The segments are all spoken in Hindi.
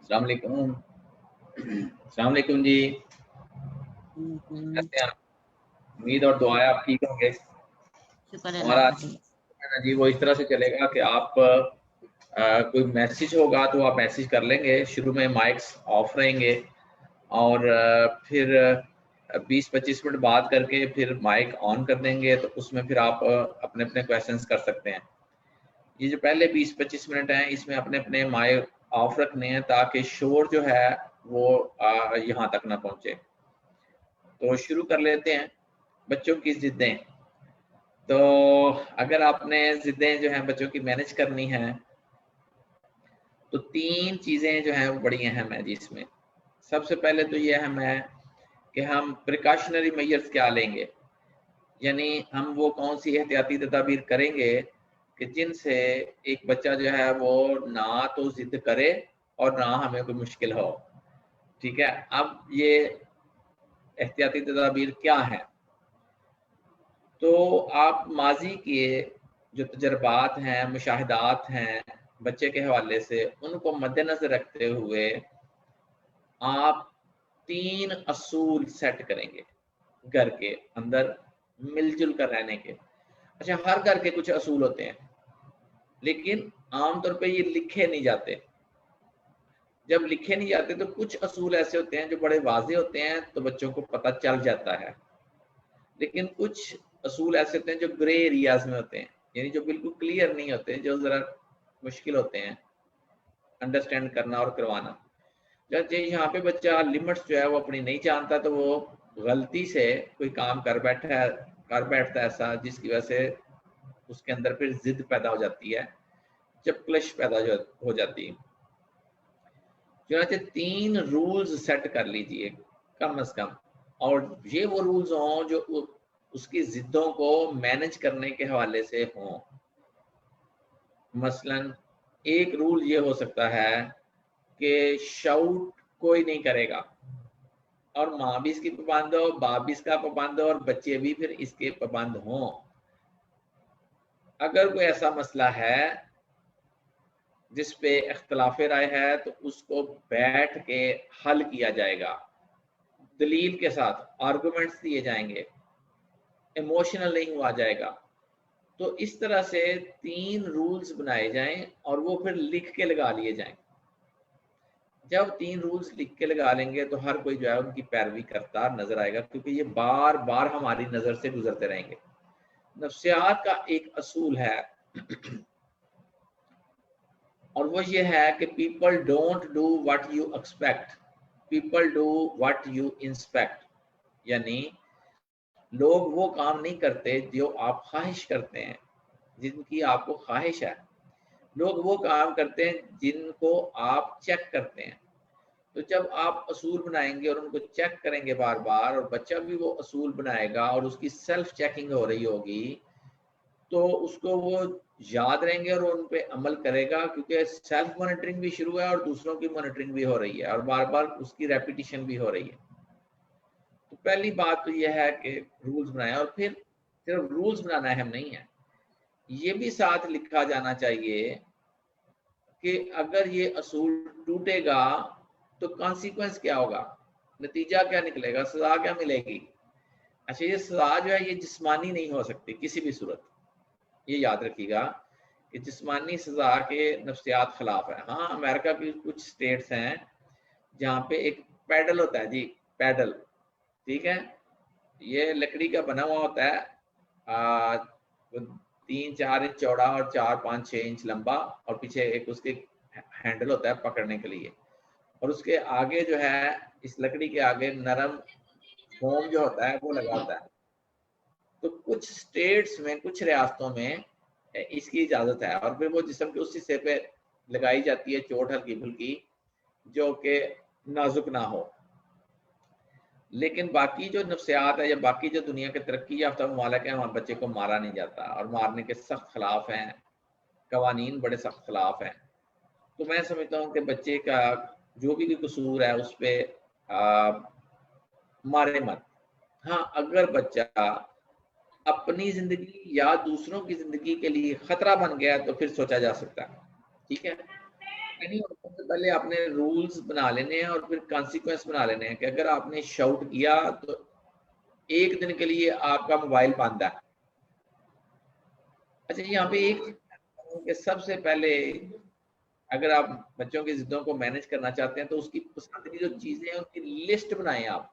अस्सलाम वालेकुम। अस्सलाम वालेकुम जी। कैसे हैं आप? उम्मीद और दुआ है आप ठीक होंगे। शुक्र और अल्लाह का आज जी। है ना जी, वो इस तरह से चलेगा कि आप कोई मैसेज होगा तो आप मैसेज कर लेंगे। शुरू में माइक्स ऑफ रहेंगे और फिर 20-25 मिनट बात करके फिर माइक ऑन कर देंगे, तो उसमें फिर आप अपने अपने क्वेश्चंस कर सकते हैं। ये जो पहले 20-25 मिनट हैं, इसमें अपने अपने माइक ऑफ रखने हैं ताकि शोर जो है वो यहाँ तक ना पहुँचे। तो शुरू कर लेते हैं। बच्चों की ज़िद्दें। तो अगर आपने ज़िद्दें जो हैं बच्चों की मैनेज करनी हैं, तो 3 चीज़ें जो हैं वो बड़ी अहम हैं जी इसमें। सबसे पहले तो ये अहम है कि हम प्रिकॉशनरी मेजर्स क्या लेंगे, यानी हम वो कौन-सी एहतियाती तदाबीर करेंगे कि जिनसे एक बच्चा जो है वो ना तो ज़िद करे और ना हमें कोई मुश्किल हो। ठीक है? अब ये एहतियाती तदाबीर क्या हैं? तो आप माज़ी के जो तजर्बात हैं, मुशाहिदात हैं, बच्चे के हवाले से, उनको मद्देनज़र रखते हुए आप 3 असूल सेट करेंगे घर के अंदर मिल-जुल कर रहने के। अच्छा, हर घर के कुछ असूल होते हैं, लेकिन आम तौर पे ये लिखे नहीं जाते। जब लिखे नहीं जाते तो कुछ असूल ऐसे होते हैं जो बड़े वाज़ेह होते हैं, तो बच्चों को पता चल जाता है। लेकिन कुछ असूल ऐसे होते हैं जो ग्रे एरियाज़ में होते हैं, यानी जो बिल्कुल क्लियर नहीं होते, जो ज़रा मुश्किल होते हैं अंडरस्टैंड करना और करवाना। जब यहाँ पे बच्चा लिमिट्स जो है वो अपनी नहीं जानता, तो वो गलती से कोई काम कर बैठता है ऐसा जिसकी वजह से उसके अंदर फिर ज़िद पैदा हो जाती है, चपकलिश पैदा हो जाती है। चुनांचे 3 रूल्स सेट कर लीजिए कम से कम, और ये वो रूल्स हों जो उसकी ज़िद्दों को मैनेज करने के हवाले से हों। मसलन एक रूल ये हो सकता है कि शाउट कोई नहीं करेगा, और माँ भी इसकी पाबंद हो, बाप भी इसका पाबंद हो और बच्चे भी फिर इसके पाबंद हों। अगर कोई ऐसा मसला है जिस पे इख्तिलाफ़ राय है, तो उसको बैठ के हल किया जाएगा, दलील के साथ आर्गुमेंट्स दिए जाएंगे, इमोशनल नहीं हुआ जाएगा। तो इस तरह से 3 रूल्स बनाए जाएं और वो फिर लिख के लगा लिए जाएं। जब 3 रूल्स लिख के लगा लेंगे तो हर कोई जो है उनकी पैरवी करता नजर आएगा, क्योंकि ये बार बार हमारी नज़र से गुजरते रहेंगे। नफ्सियात का एक असूल है और वो ये है कि people don't do what you expect, people do what you inspect. यानी लोग वो काम नहीं करते जो आप ख्वाहिश करते हैं, जिनकी आपको ख्वाहिश है। लोग वो काम करते हैं जिनको आप चेक करते हैं। तो जब आप असूल बनाएंगे और उनको चेक करेंगे बार बार, और बच्चा भी वो असूल बनाएगा और उसकी सेल्फ चेकिंग हो रही होगी, तो उसको वो याद रहेंगे और उन पे अमल करेगा, क्योंकि सेल्फ मॉनिटरिंग भी शुरू है और दूसरों की मॉनिटरिंग भी हो रही है और बार बार उसकी रेपिटिशन भी हो रही है। तो पहली बात तो यह है कि रूल्स बनाएं, और फिर सिर्फ रूल्स बनाना अहम नहीं है, ये भी साथ लिखा जाना चाहिए कि अगर ये असूल टूटेगा तो कॉन्सिक्वेंस क्या होगा, नतीजा क्या निकलेगा, सजा क्या मिलेगी। अच्छा, ये सजा जो है ये जिस्मानी नहीं हो सकती किसी भी सूरत, ये याद रखिएगा कि जिस्मानी सजा के नफ्सियात खिलाफ है। हाँ, अमेरिका की कुछ स्टेट्स हैं जहाँ पे एक पैडल होता है जी, पैडल, ठीक है, ये लकड़ी का बना हुआ होता है, 3-4 इंच चौड़ा और 4-5-6 इंच लंबा, और पीछे एक उसके हैंडल होता है पकड़ने के लिए, और उसके आगे जो है, इस लकड़ी के आगे नरम फोम जो होता है वो लगा होता है। तो कुछ स्टेट्स में, कुछ रियासतों में इसकी इजाजत है, और फिर वो जिस्म के उस हिस्से पे लगाई जाती है चोट हल्की फुल्की, जो कि नाजुक ना हो। लेकिन बाकी जो नफ्सियात है या बाकी जो दुनिया के तरक्की याफ्ता ममालिक है, वहाँ बच्चे को मारा नहीं जाता, और मारने के सख्त खिलाफ हैं, कवानीन बड़े सख्त खिलाफ हैं। तो मैं समझता हूँ कि बच्चे का जो भी कसूर है उस पर मारे मत। हाँ, अगर बच्चा अपनी जिंदगी या दूसरों की जिंदगी के लिए खतरा बन गया तो फिर सोचा जा सकता है, ठीक है। पहले आपने रूल्स बना लेने हैं और फिर कॉन्सिक्वेंस बना लेने हैं कि अगर आपने शाउट किया तो एक दिन के लिए आपका मोबाइल बंद है। अच्छा, यहाँ पे एक चीज कि सबसे पहले अगर आप बच्चों की जिद्दों को मैनेज करना चाहते हैं तो उसकी पसंद की जो चीजें हैं उनकी लिस्ट बनाएं आप।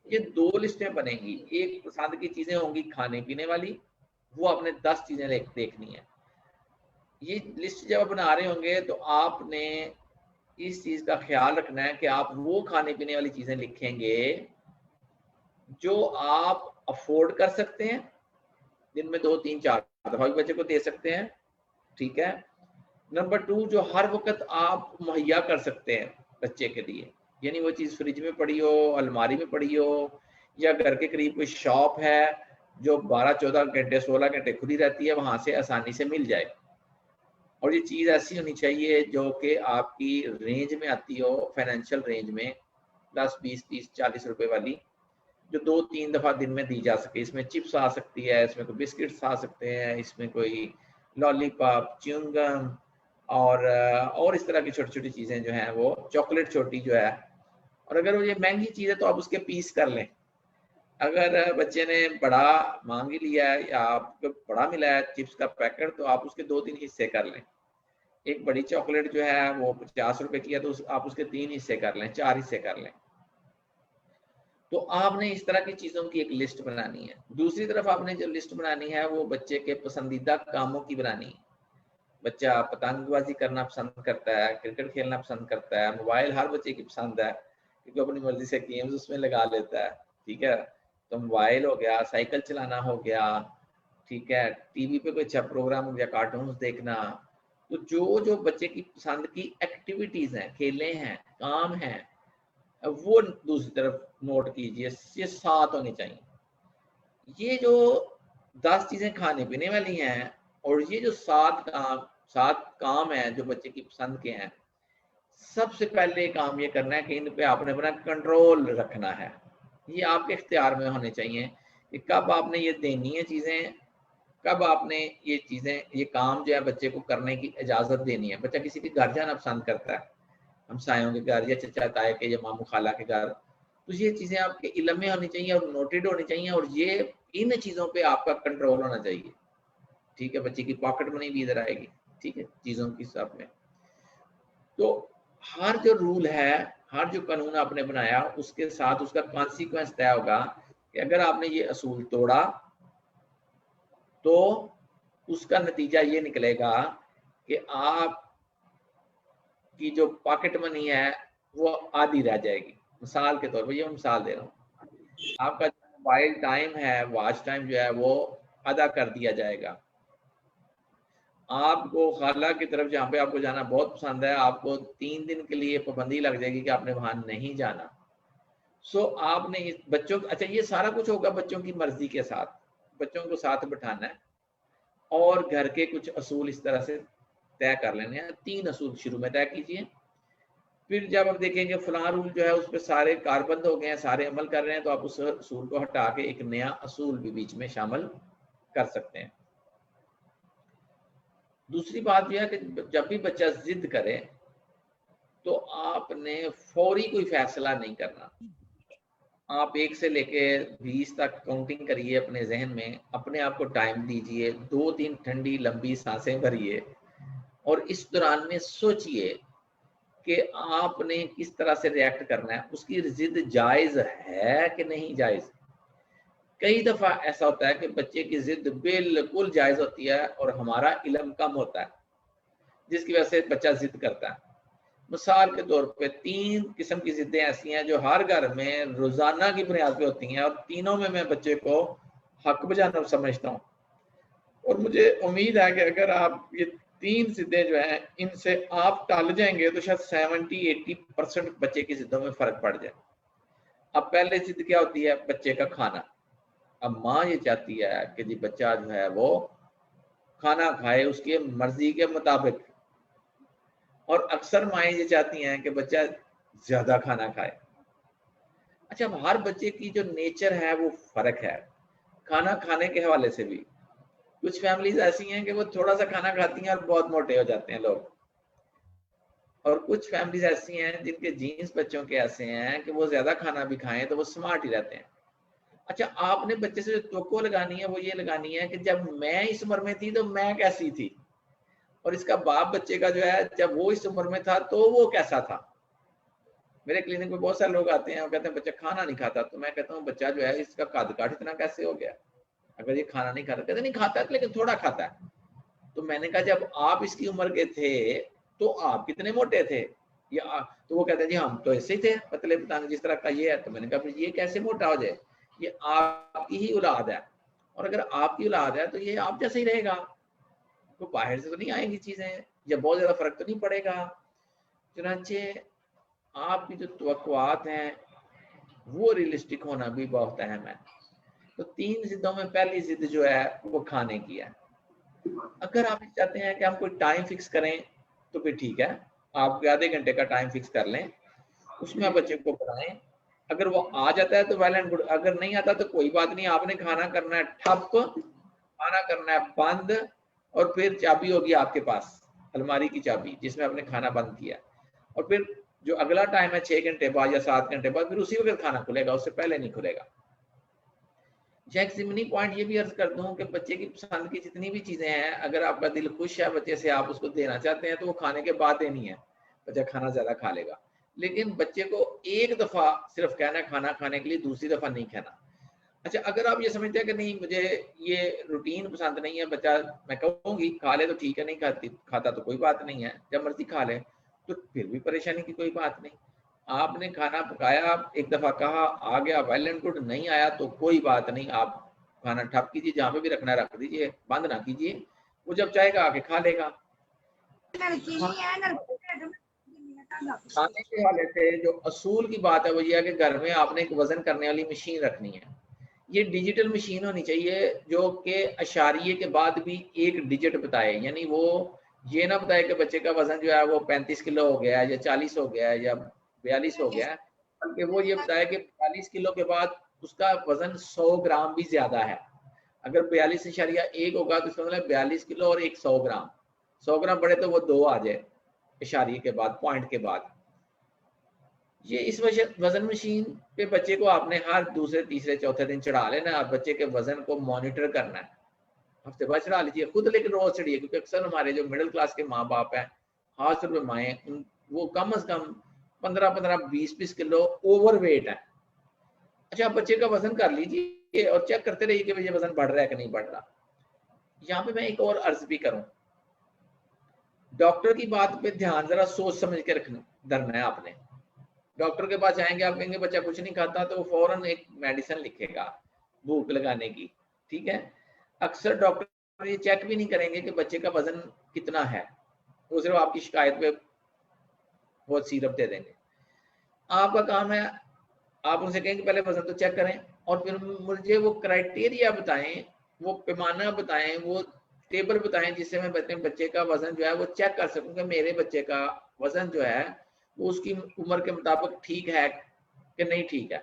ये 2 लिस्टें बनेंगी, एक पसंद की चीजें होंगी खाने पीने वाली, वो आपने 10 चीजें देखनी है। ये लिस्ट जब आप बना रहे होंगे तो आपने इस चीज का ख्याल रखना है कि आप वो खाने पीने वाली चीजें लिखेंगे जो आप अफोर्ड कर सकते हैं, दिन में 2 3 4 दफा भी बच्चे को दे सकते हैं, ठीक है। नंबर 2, जो हर वक्त आप मुहैया कर सकते हैं बच्चे के लिए, यानी वो चीज़ फ्रिज में पड़ी हो, अलमारी में पड़ी हो, या घर के करीब कोई शॉप है जो 12-14 घंटे 16 घंटे खुली रहती है, वहां से आसानी से मिल जाए। और ये चीज़ ऐसी होनी चाहिए जो कि आपकी रेंज में आती हो, फाइनेंशियल रेंज में, 10 20 30 40 रुपए वाली, जो 2 3 दफा दिन में दी जा सके। इसमें चिप्स आ सकती है, इसमें कोई बिस्किट्स आ सकते हैं, इसमें कोई लॉलीपॉप, च्युइंगम और इस तरह की छोटी छोटी चीजें जो हैं, वो चॉकलेट छोटी जो है। और अगर वो ये महंगी चीज है तो आप उसके पीस कर लें। अगर बच्चे ने बड़ा मांग ही लिया है या आपको बड़ा मिला है चिप्स का पैकेट, तो आप उसके 2 3 हिस्से कर लें। एक बड़ी चॉकलेट जो है वो 50 रुपए की है तो आप उसके 3 हिस्से कर लें, 4 हिस्से कर लें। तो आपने इस तरह की चीजों की एक लिस्ट बनानी है। दूसरी तरफ आपने जो लिस्ट बनानी है वो बच्चे के पसंदीदा कामों की बनानी है। बच्चा पतंगबाजी करना पसंद करता है, क्रिकेट खेलना पसंद करता है, मोबाइल हर बच्चे की पसंद है क्योंकि अपनी मर्जी से गेम्स उसमें लगा लेता है, ठीक है। तो मोबाइल हो गया, साइकिल चलाना हो गया, ठीक है, टीवी पे कोई अच्छा प्रोग्राम हो गया, कार्टून देखना। तो जो जो बच्चे की पसंद की एक्टिविटीज हैं, खेलें हैं, काम हैं, वो दूसरी तरफ नोट कीजिए, ये 7 होनी चाहिए। ये जो 10 चीजें खाने पीने वाली हैं और ये जो 7 काम है जो बच्चे की पसंद के हैं, सबसे पहले काम ये करना है कि इन पे आपने अपना कंट्रोल रखना है। ये आपके इख्तियार में होने चाहिए कि कब आपने ये देनी है चीजें, कब आपने ये चीजें, ये काम जो है बच्चे को करने की इजाजत देनी है। बच्चा किसी के घर जाना पसंद करता है, हमसायों के घर या चचा ताए के या मामू खाला के घर, तो ये चीजें आपके इल्म में होनी चाहिए और नोटेड होनी चाहिए, और ये इन चीजों पे आपका कंट्रोल होना चाहिए, ठीक है। बच्चे की पॉकेट मनी भी इधर आएगी, ठीक है, चीजों की हिसाब में। तो हर जो रूल है, हर जो कानून आपने बनाया, उसके साथ उसका कॉन्सिक्वेंस तय होगा कि अगर आपने ये असूल तोड़ा तो उसका नतीजा ये निकलेगा कि आप की जो पॉकेट मनी है वो आधी रह जाएगी। मिसाल के तौर पर, ये मैं मिसाल दे रहा हूँ, आपका मोबाइल टाइम है, वॉच टाइम जो है वो अदा कर दिया जाएगा। आपको खाला की तरफ जहाँ पे आपको जाना बहुत पसंद है, आपको 3 दिन के लिए पाबंदी लग जाएगी कि आपने वहां नहीं जाना। सो आपने इस बच्चों, अच्छा ये सारा कुछ होगा बच्चों की मर्जी के साथ, बच्चों को साथ बिठाना है और घर के कुछ असूल इस तरह से तय कर लेने हैं। 3 असूल शुरू में तय कीजिए, फिर जब आप देखेंगे फलां रूल जो है उस पर सारे कारबंद हो गए हैं, सारे अमल कर रहे हैं, तो आप उस असूल को हटा के एक नया असूल भी बीच में शामिल कर सकते हैं। दूसरी बात यह है कि जब भी बच्चा जिद करे तो आपने फौरी कोई फैसला नहीं करना। आप 1 से लेके 20 तक काउंटिंग करिए अपने जहन में, अपने आप को टाइम दीजिए, 2-3 ठंडी लंबी सांसें भरिए और इस दौरान में सोचिए कि आपने किस तरह से रिएक्ट करना है। उसकी जिद जायज है कि नहीं जायज। कई दफा ऐसा होता है कि बच्चे की जिद बिल्कुल जायज होती है और हमारा इल्म कम होता है, जिसकी वजह से बच्चा जिद करता है। मिसाल के तौर पे 3 किस्म की जिद्दें ऐसी हैं जो हर घर में रोजाना की बुनियाद पे होती हैं, और तीनों में मैं बच्चे को हक बजाना समझता हूँ। और मुझे उम्मीद है कि अगर आप ये 3 जिद्दें जो हैं इनसे आप टाल जाएंगे तो शायद 70-80% बच्चे की जिद्दों में फर्क पड़ जाए। अब पहले जिद क्या होती है? बच्चे का खाना। अब माँ ये चाहती है कि जी बच्चा जो है वो खाना खाए उसकी मर्जी के मुताबिक, और अक्सर माएँ ये चाहती हैं कि बच्चा ज्यादा खाना खाए। अच्छा, अब हर बच्चे की जो नेचर है वो फर्क है, खाना खाने के हवाले से भी। कुछ फैमिलीज ऐसी हैं कि वो थोड़ा सा खाना खाती हैं और बहुत मोटे हो जाते हैं लोग, और कुछ फैमिलीज ऐसी हैं जिनके जीन्स बच्चों के ऐसे हैं कि वो ज्यादा खाना भी खाएं तो वो स्मार्ट ही रहते हैं। अच्छा, आपने बच्चे से जो तवक्को लगानी है वो ये लगानी है कि जब मैं इस उम्र में थी तो मैं कैसी थी, और इसका बाप बच्चे का जो है जब वो इस उम्र में था तो वो कैसा था। मेरे क्लिनिक में बहुत सारे लोग आते हैं और कहते हैं बच्चा खाना नहीं खाता, तो मैं कहता हूँ बच्चा जो है इसका कद काठ इतना कैसे हो गया, अगर ये खाना नहीं खाता, कहते नहीं खाता है लेकिन थोड़ा खाता है। तो मैंने कहा जब आप इसकी उम्र के थे तो आप कितने मोटे थे, या तो वो कहते हैं जी हम तो ऐसे ही थे पतले पतंग जिस तरह का ये है। तो मैंने कहा फिर ये कैसे मोटा हो जाए, ये आपकी ही औलाद है, और अगर आपकी औलाद है तो ये आप जैसे ही रहेगा, तो बाहर से तो नहीं आएंगी चीजें, या बहुत ज्यादा फर्क तो नहीं पड़ेगा। चुनाचे आपकी जो तवक्कुआत हैं वो रियलिस्टिक होना भी बहुत अहम है। तो 3 जिद्दों में पहली जिद जो है वो खाने की है। अगर आप चाहते हैं कि हम कोई टाइम फिक्स करें तो फिर ठीक है, आप आधे घंटे का टाइम फिक्स कर लें, उसमें आप बच्चे को पढ़ाएं। अगर वो आ जाता है तो वेल एंड गुड, अगर नहीं आता तो कोई बात नहीं, आपने खाना करना है ठप, खाना करना है बंद, और फिर चाबी होगी आपके पास, अलमारी की चाबी जिसमें आपने खाना बंद किया, और फिर जो अगला टाइम है 6 घंटे बाद या 7 घंटे बाद, फिर उसी वक्त खाना खुलेगा, उससे पहले नहीं खुलेगा। एक ज़िमनी पॉइंट ये भी अर्ज कर दूं कि बच्चे की पसंद की जितनी भी चीजें हैं, अगर आपका दिल खुश है बच्चे से, आप उसको देना चाहते हैं तो वो खाने के बाद देनी है, बच्चा खाना ज्यादा खा लेगा। लेकिन बच्चे को एक दफा सिर्फ कहना खाना खाने के लिए, दूसरी दफा नहीं कहना। अच्छा, अगर आप ये समझते हैं कि नहीं मुझे ये रूटीन पसंद नहीं है, बच्चा मैं कहूँगी खा ले तो ठीक है, नहीं खाता तो कोई बात नहीं है, जब मर्जी खा ले, तो फिर भी परेशानी की कोई बात नहीं। आपने खाना पकाया, एक दफा कहा, आ गया वेल एंड गुड, नहीं आया तो कोई बात नहीं, आप खाना ठप कीजिए, जहाँ पे भी रखना रख दीजिए, बंद ना कीजिए, वो जब चाहेगा आके खा लेगा। खाने के वाले से जो असूल की बात है वो ये है कि घर में आपने एक वजन करने वाली मशीन रखनी है। ये डिजिटल मशीन होनी चाहिए जो कि अशारिये के बाद भी एक डिजिट बताए, यानी वो ये ना बताए कि बच्चे का वजन जो है वो 35 किलो हो गया है या 40 हो गया है या 42 हो गया है, बल्कि वो ये बताए कि 42 किलो के बाद उसका वजन 100 ग्राम भी ज्यादा है। अगर 42.1 होगा तो इसका मतलब 42 किलो और एक 100 ग्राम, 100 ग्राम बढ़े तो वो 2 आ जाए इशारिये के बाद, पॉइंट के बाद। ये इस वजन मशीन पे बच्चे को आपने हर दूसरे तीसरे चौथे दिन चढ़ा लेना है और बच्चे के वजन को मॉनिटर करना है। हफ्ते बाद चढ़ा लीजिए खुद, लेकिन रोज चढ़िए, क्योंकि अक्सर हमारे जो मिडिल क्लास के माँ बाप हैं, खासतौर पर माएँ, वो कम से कम 15-20 किलो ओवर वेट है। अच्छा, बच्चे का वजन कर लीजिए और चेक करते रहिए कि ये वजन बढ़ रहा है कि नहीं बढ़ रहा। यहाँ पे मैं एक और अर्ज भी करूँ, डॉक्टर की बात पे ध्यान जरा सोच समझ के रखना धरना है आपने। डॉक्टर के पास जाएंगे, आप कहेंगे बच्चा कुछ नहीं खाता, तो वो फौरन एक मेडिसिन लिखेगा भूख लगाने की, ठीक है। अक्सर डॉक्टर ये चेक भी नहीं करेंगे कि बच्चे का वजन कितना है, वो सिर्फ आपकी शिकायत पे वो सिरप दे देंगे। आपका काम है, आप उनसे कहेंगे पहले वजन तो चेक करें और फिर मुझे वो क्राइटेरिया बताएं, वो पैमाना बताएं, वो टेबल बताएं जिससे मैं बच्चे का वजन जो है वो चेक कर सकूं कि मेरे बच्चे का वजन जो है वो उसकी उम्र के मुताबिक ठीक है कि नहीं ठीक है।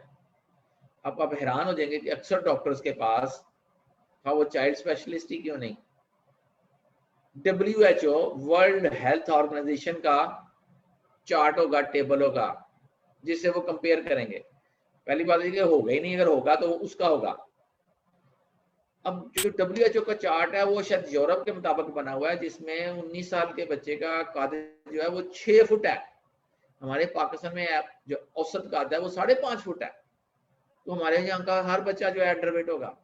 अब आप हैरान हो जाएंगे कि अक्सर डॉक्टर्स के पास, हाँ वो चाइल्ड स्पेशलिस्ट ही क्यों नहीं, WHO वर्ल्ड हेल्थ ऑर्गेनाइजेशन का चार्ट होगा, टेबल होगा, जिससे वो कंपेयर करेंगे। पहली बात है कि होगा ही नहीं, अगर होगा तो उसका होगा। अब जो WHO का चार्ट है वो शायद यूरोप के मुताबिक बना हुआ है, जिसमें 19 साल के बच्चे का कद जो है वो 6 फुट है। हमारे पाकिस्तान में जो औसत कद है वो 5.5 फुट है, तो हमारे यहाँ का हर बच्चा जो है अंडरवेट होगा।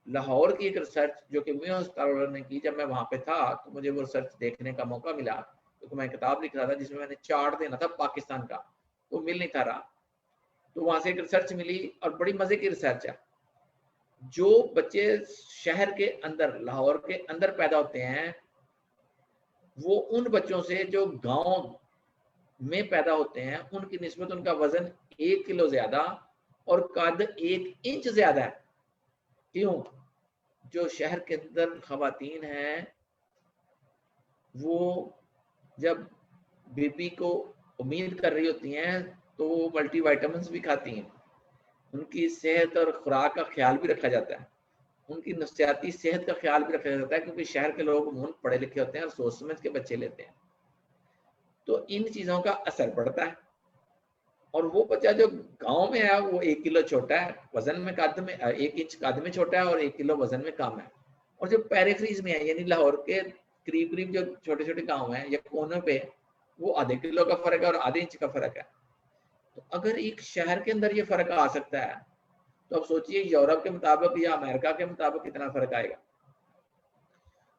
लाहौर की एक रिसर्च जो कि मियो स्कॉलर ने की, जब मैं वहां पे था तो मुझे वो रिसर्च देखने का मौका मिला, तो मैं किताब लिख रहा था जिसमें मैंने चार्ट देना था पाकिस्तान का, तो मिल नहीं था रहा, तो वहां से एक रिसर्च मिली और बड़ी मजे की रिसर्च है। जो बच्चे शहर के अंदर, लाहौर के अंदर पैदा होते हैं, वो उन बच्चों से जो गांव में पैदा होते हैं उनकी निस्बत उनका वजन 1 किलो ज्यादा और कद 1 इंच ज्यादा है। क्यों? जो शहर के अंदर खवातीन हैं वो जब बेबी को उम्मीद कर रही होती हैं तो वो मल्टीविटामिन्स भी खाती हैं, उनकी सेहत और खुराक का ख्याल भी रखा जाता है, उनकी नफ्सियाती सेहत का ख्याल भी रखा जाता है, क्योंकि शहर के लोग मूल पढ़े लिखे होते हैं और सोच समझ के बच्चे लेते हैं। तो इन चीजों का असर पड़ता है। और वो बच्चा जो गांव में है वो 1 किलो छोटा है वजन में, कद में 1 इंच कद में छोटा है और 1 किलो वजन में कम है। और जो पेरिफेरीज में है यानी लाहौर के करीब करीब जो छोटे छोटे गांव हैं या कोनों पे, वो आधे किलो का फर्क है और आधे इंच का फर्क है। तो अगर एक शहर के अंदर ये फर्क आ सकता है, तो अब सोचिए यूरोप के मुताबिक या अमेरिका के मुताबिक कितना फर्क आएगा।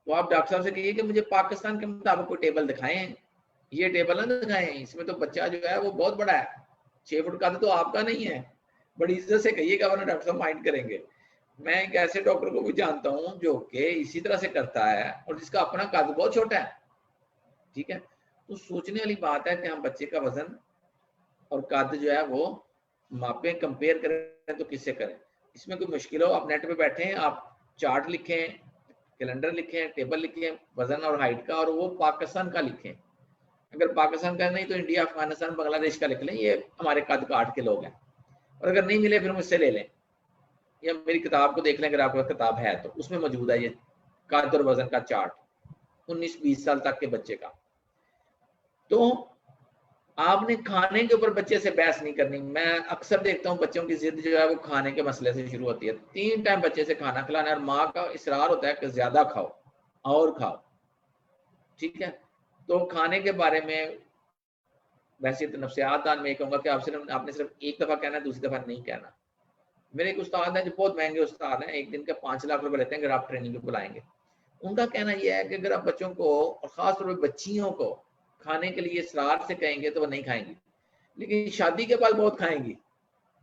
तो आप डॉक्टर साहब से कहिए कि मुझे पाकिस्तान के मुताबिक कोई टेबल दिखाएं, ये टेबल ना दिखाएं, इसमें तो बच्चा जो है वो बहुत बड़ा है, 6 फुट का तो आपका नहीं है। बड़ी इज्जत से कहिएगा वरना डॉक्टर साहब माइंड करेंगे। मैं एक ऐसे डॉक्टर को भी जानता हूँ जो कि इसी तरह से करता है और जिसका अपना कद बहुत छोटा है। ठीक है, तो सोचने वाली बात है कि हम बच्चे का वजन और कद जो है वो मापें, कंपेयर करें तो किससे करें। इसमें कोई मुश्किल हो, आप नेट पे बैठे, आप चार्ट लिखें, कैलेंडर लिखें, टेबल लिखें वजन और हाइट का, और वो पाकिस्तान का लिखें। अगर पाकिस्तान का नहीं तो इंडिया, अफगानिस्तान, बांग्लादेश का लिख लें, ये हमारे कद काट के लोग हैं। और अगर नहीं मिले फिर मुझसे ले लें या मेरी किताब को देख लें, अगर आपका किताब है तो उसमें मौजूद है ये कद और वजन का चार्ट 19-20 साल तक के बच्चे का। तो आपने खाने के ऊपर बच्चे से बहस नहीं करनी। मैं अक्सर देखता हूँ बच्चों की जिद जो है वो खाने के मसले से शुरू होती है। 3 टाइम बच्चे से खाना खिलाना और माँ का इसरार होता है कि ज्यादा खाओ और खाओ। ठीक है, तो खाने के बारे में वैसे तो नफ्सियात दान में कहूँगा कि आपने सिर्फ एक दफा कहना है, दूसरी दफा नहीं कहना। मेरे एक उस्ताद हैं जो बहुत महंगे उस्ताद हैं, एक दिन का 5 लाख रुपए लेते हैं अगर आप ट्रेनिंग पे बुलाएंगे। उनका कहना यह है कि अगर आप बच्चों को और खासतौर पर बच्चियों को खाने के लिए इसरार से कहेंगे तो वो नहीं खाएंगी, लेकिन शादी के बाद बहुत खाएंगी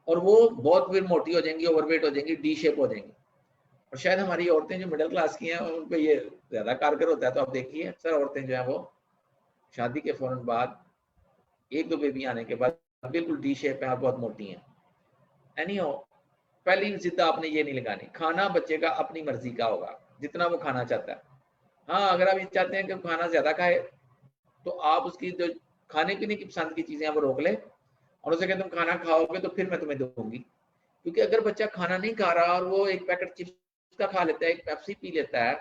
और वो बहुत फिर मोटी हो जाएंगी, ओवरवेट हो जाएंगी, डी शेप हो जाएंगी। और शायद हमारी औरतें जो मिडिल क्लास की हैं उन पर ये ज्यादा कारगर होता है। तो आप देखिए अक्सर औरतें जो है वो शादी के फौरन बाद 1-2 बेबी आने के बाद बिल्कुल डी शेप है और बहुत मोटी हैं। एनी हो, पहली जिद आपने ये नहीं लगानी। खाना बच्चे का अपनी मर्जी का होगा, जितना वो खाना चाहता है। हाँ, अगर आप ये चाहते हैं कि खाना ज्यादा खाए तो आप उसकी जो खाने पीने की पसंद की चीजें वो रोक ले और उसे कहते तुम खाना खाओगे तो फिर मैं तुम्हें दूंगी। क्योंकि अगर बच्चा खाना नहीं खा रहा और वो एक पैकेट चिप्स का खा लेता है, एक पेप्सी पी लेता है,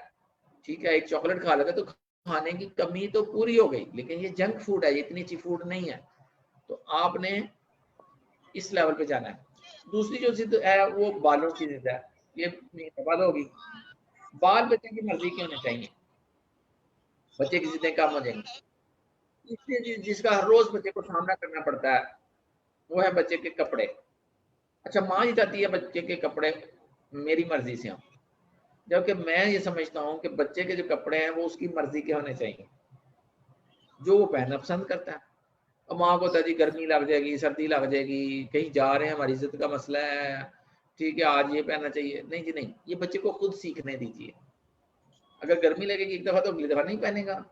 ठीक है, एक चॉकलेट खा लेता है, तो खाने की कमी तो पूरी हो गई, लेकिन ये जंक फूड है, ये इतनी अच्छी फूड नहीं है। तो आपने इस लेवल पे जाना है। दूसरी जो जिद है वो बालों की जिद है, ये बात होगी। बाल बच्चे की मर्जी के होने चाहिए, बच्चे की जिद्दें कम हो जाएंगी। इसलिए जिसका हर रोज बच्चे को सामना करना पड़ता है वो है बच्चे के कपड़े। अच्छा, माँ ही चाहती है बच्चे के कपड़े मेरी मर्जी से हों, जबकि मैं ये समझता हूँ कि बच्चे के जो कपड़े हैं वो उसकी मर्जी के होने चाहिए, जो वो पहनना पसंद करता है। अब माँ को होता है जी गर्मी लग जाएगी, सर्दी लग जाएगी, कहीं जा रहे हैं, हमारी इज्जत का मसला है, ठीक है आज ये पहनना चाहिए। नहीं जी नहीं, ये बच्चे को खुद सीखने दीजिए। अगर गर्मी लगेगी एक दफा तो अगली दफा नहीं पहनेगा,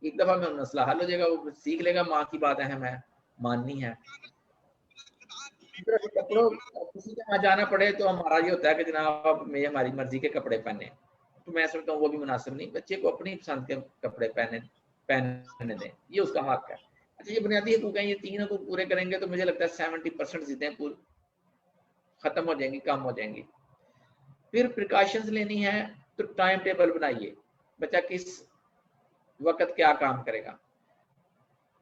एक दफा में मसला हल हो जाएगा, वो सीख लेगा माँ की बात अहम है, माननी है। कपड़ों किसी के यहाँ जाना पड़े तो हमारा ये होता है कि जनाब मैं हमारी मर्जी के कपड़े पहने, तो मैं समझता हूँ वो भी मुनासिब नहीं। बच्चे को अपनी पसंद के कपड़े पहनने दें, ये उसका हक है। अच्छा, ये बुनियादी हकूक हैं, ये 3 हकूक पूरे करेंगे तो मुझे लगता है 70% जिद्दें पूरी खत्म हो जाएंगी, कम हो जाएंगी। फिर प्रिकॉशंस लेनी है तो टाइम टेबल बनाइए, बच्चा किस वक्त क्या काम करेगा।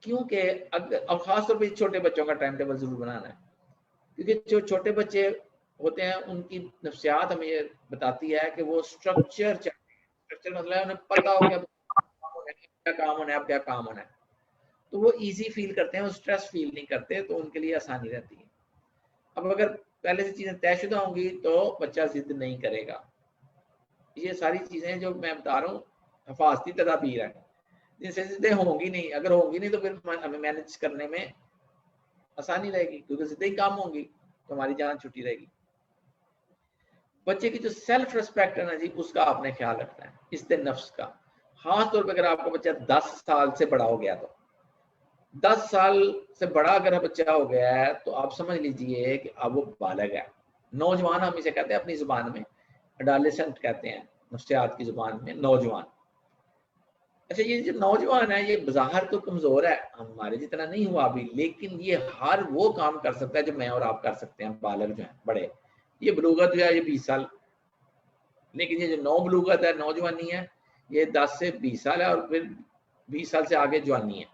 क्योंकि अगर और खासतौर पर छोटे बच्चों का टाइम टेबल जरूर बनाना है, क्योंकि जो छोटे बच्चे होते हैं उनकी नफ्सियात हमें ये बताती है कि वो स्ट्रक्चर चाहते हैं। स्ट्रक्चर मतलब उन्हें पता हो क्या काम होना है, अब क्या काम होना है, तो वो इजी फील करते हैं, वो स्ट्रेस फील नहीं करते, तो उनके लिए आसानी रहती है। अब अगर पहले से चीजें तयशुदा होंगी तो बच्चा जिद नहीं करेगा। ये सारी चीजें जो मैं बता रहा हूँ हिफाजती तदाबीर है, जिनसे जिद्दें होंगी नहीं। अगर होंगी नहीं तो फिर हमें मैनेज करने में आसानी रहेगी, क्योंकि जिद्दें ही काम होंगी तो हमारी जान छुट्टी रहेगी। बच्चे की जो सेल्फ रिस्पेक्ट है ना जी, उसका आपने ख्याल रखना है, इज्जत नफ्स का। खास तौर पर अगर आपका बच्चा 10 साल से बड़ा हो गया, तो 10 साल से बड़ा अगर बच्चा हो गया है तो आप समझ लीजिए कि अब वो बालग है। नौजवान हम इसे कहते हैं अपनी जुबान में, एडोलेसेंट कहते हैं नफ्सियात की जुबान में, नौजवान। अच्छा, ये जो नौजवान है ये बाहर तो कमजोर है, हमारे जितना नहीं हुआ अभी, लेकिन ये हर वो काम कर सकता है जो मैं और आप कर सकते हैं, बालग जो है बड़े। ये बलूगत जो है ये 20 साल, लेकिन ये जो नौ बलूगत है, नौजवानी है, ये 10 से 20 साल है, और फिर 20 साल से आगे जवानी है।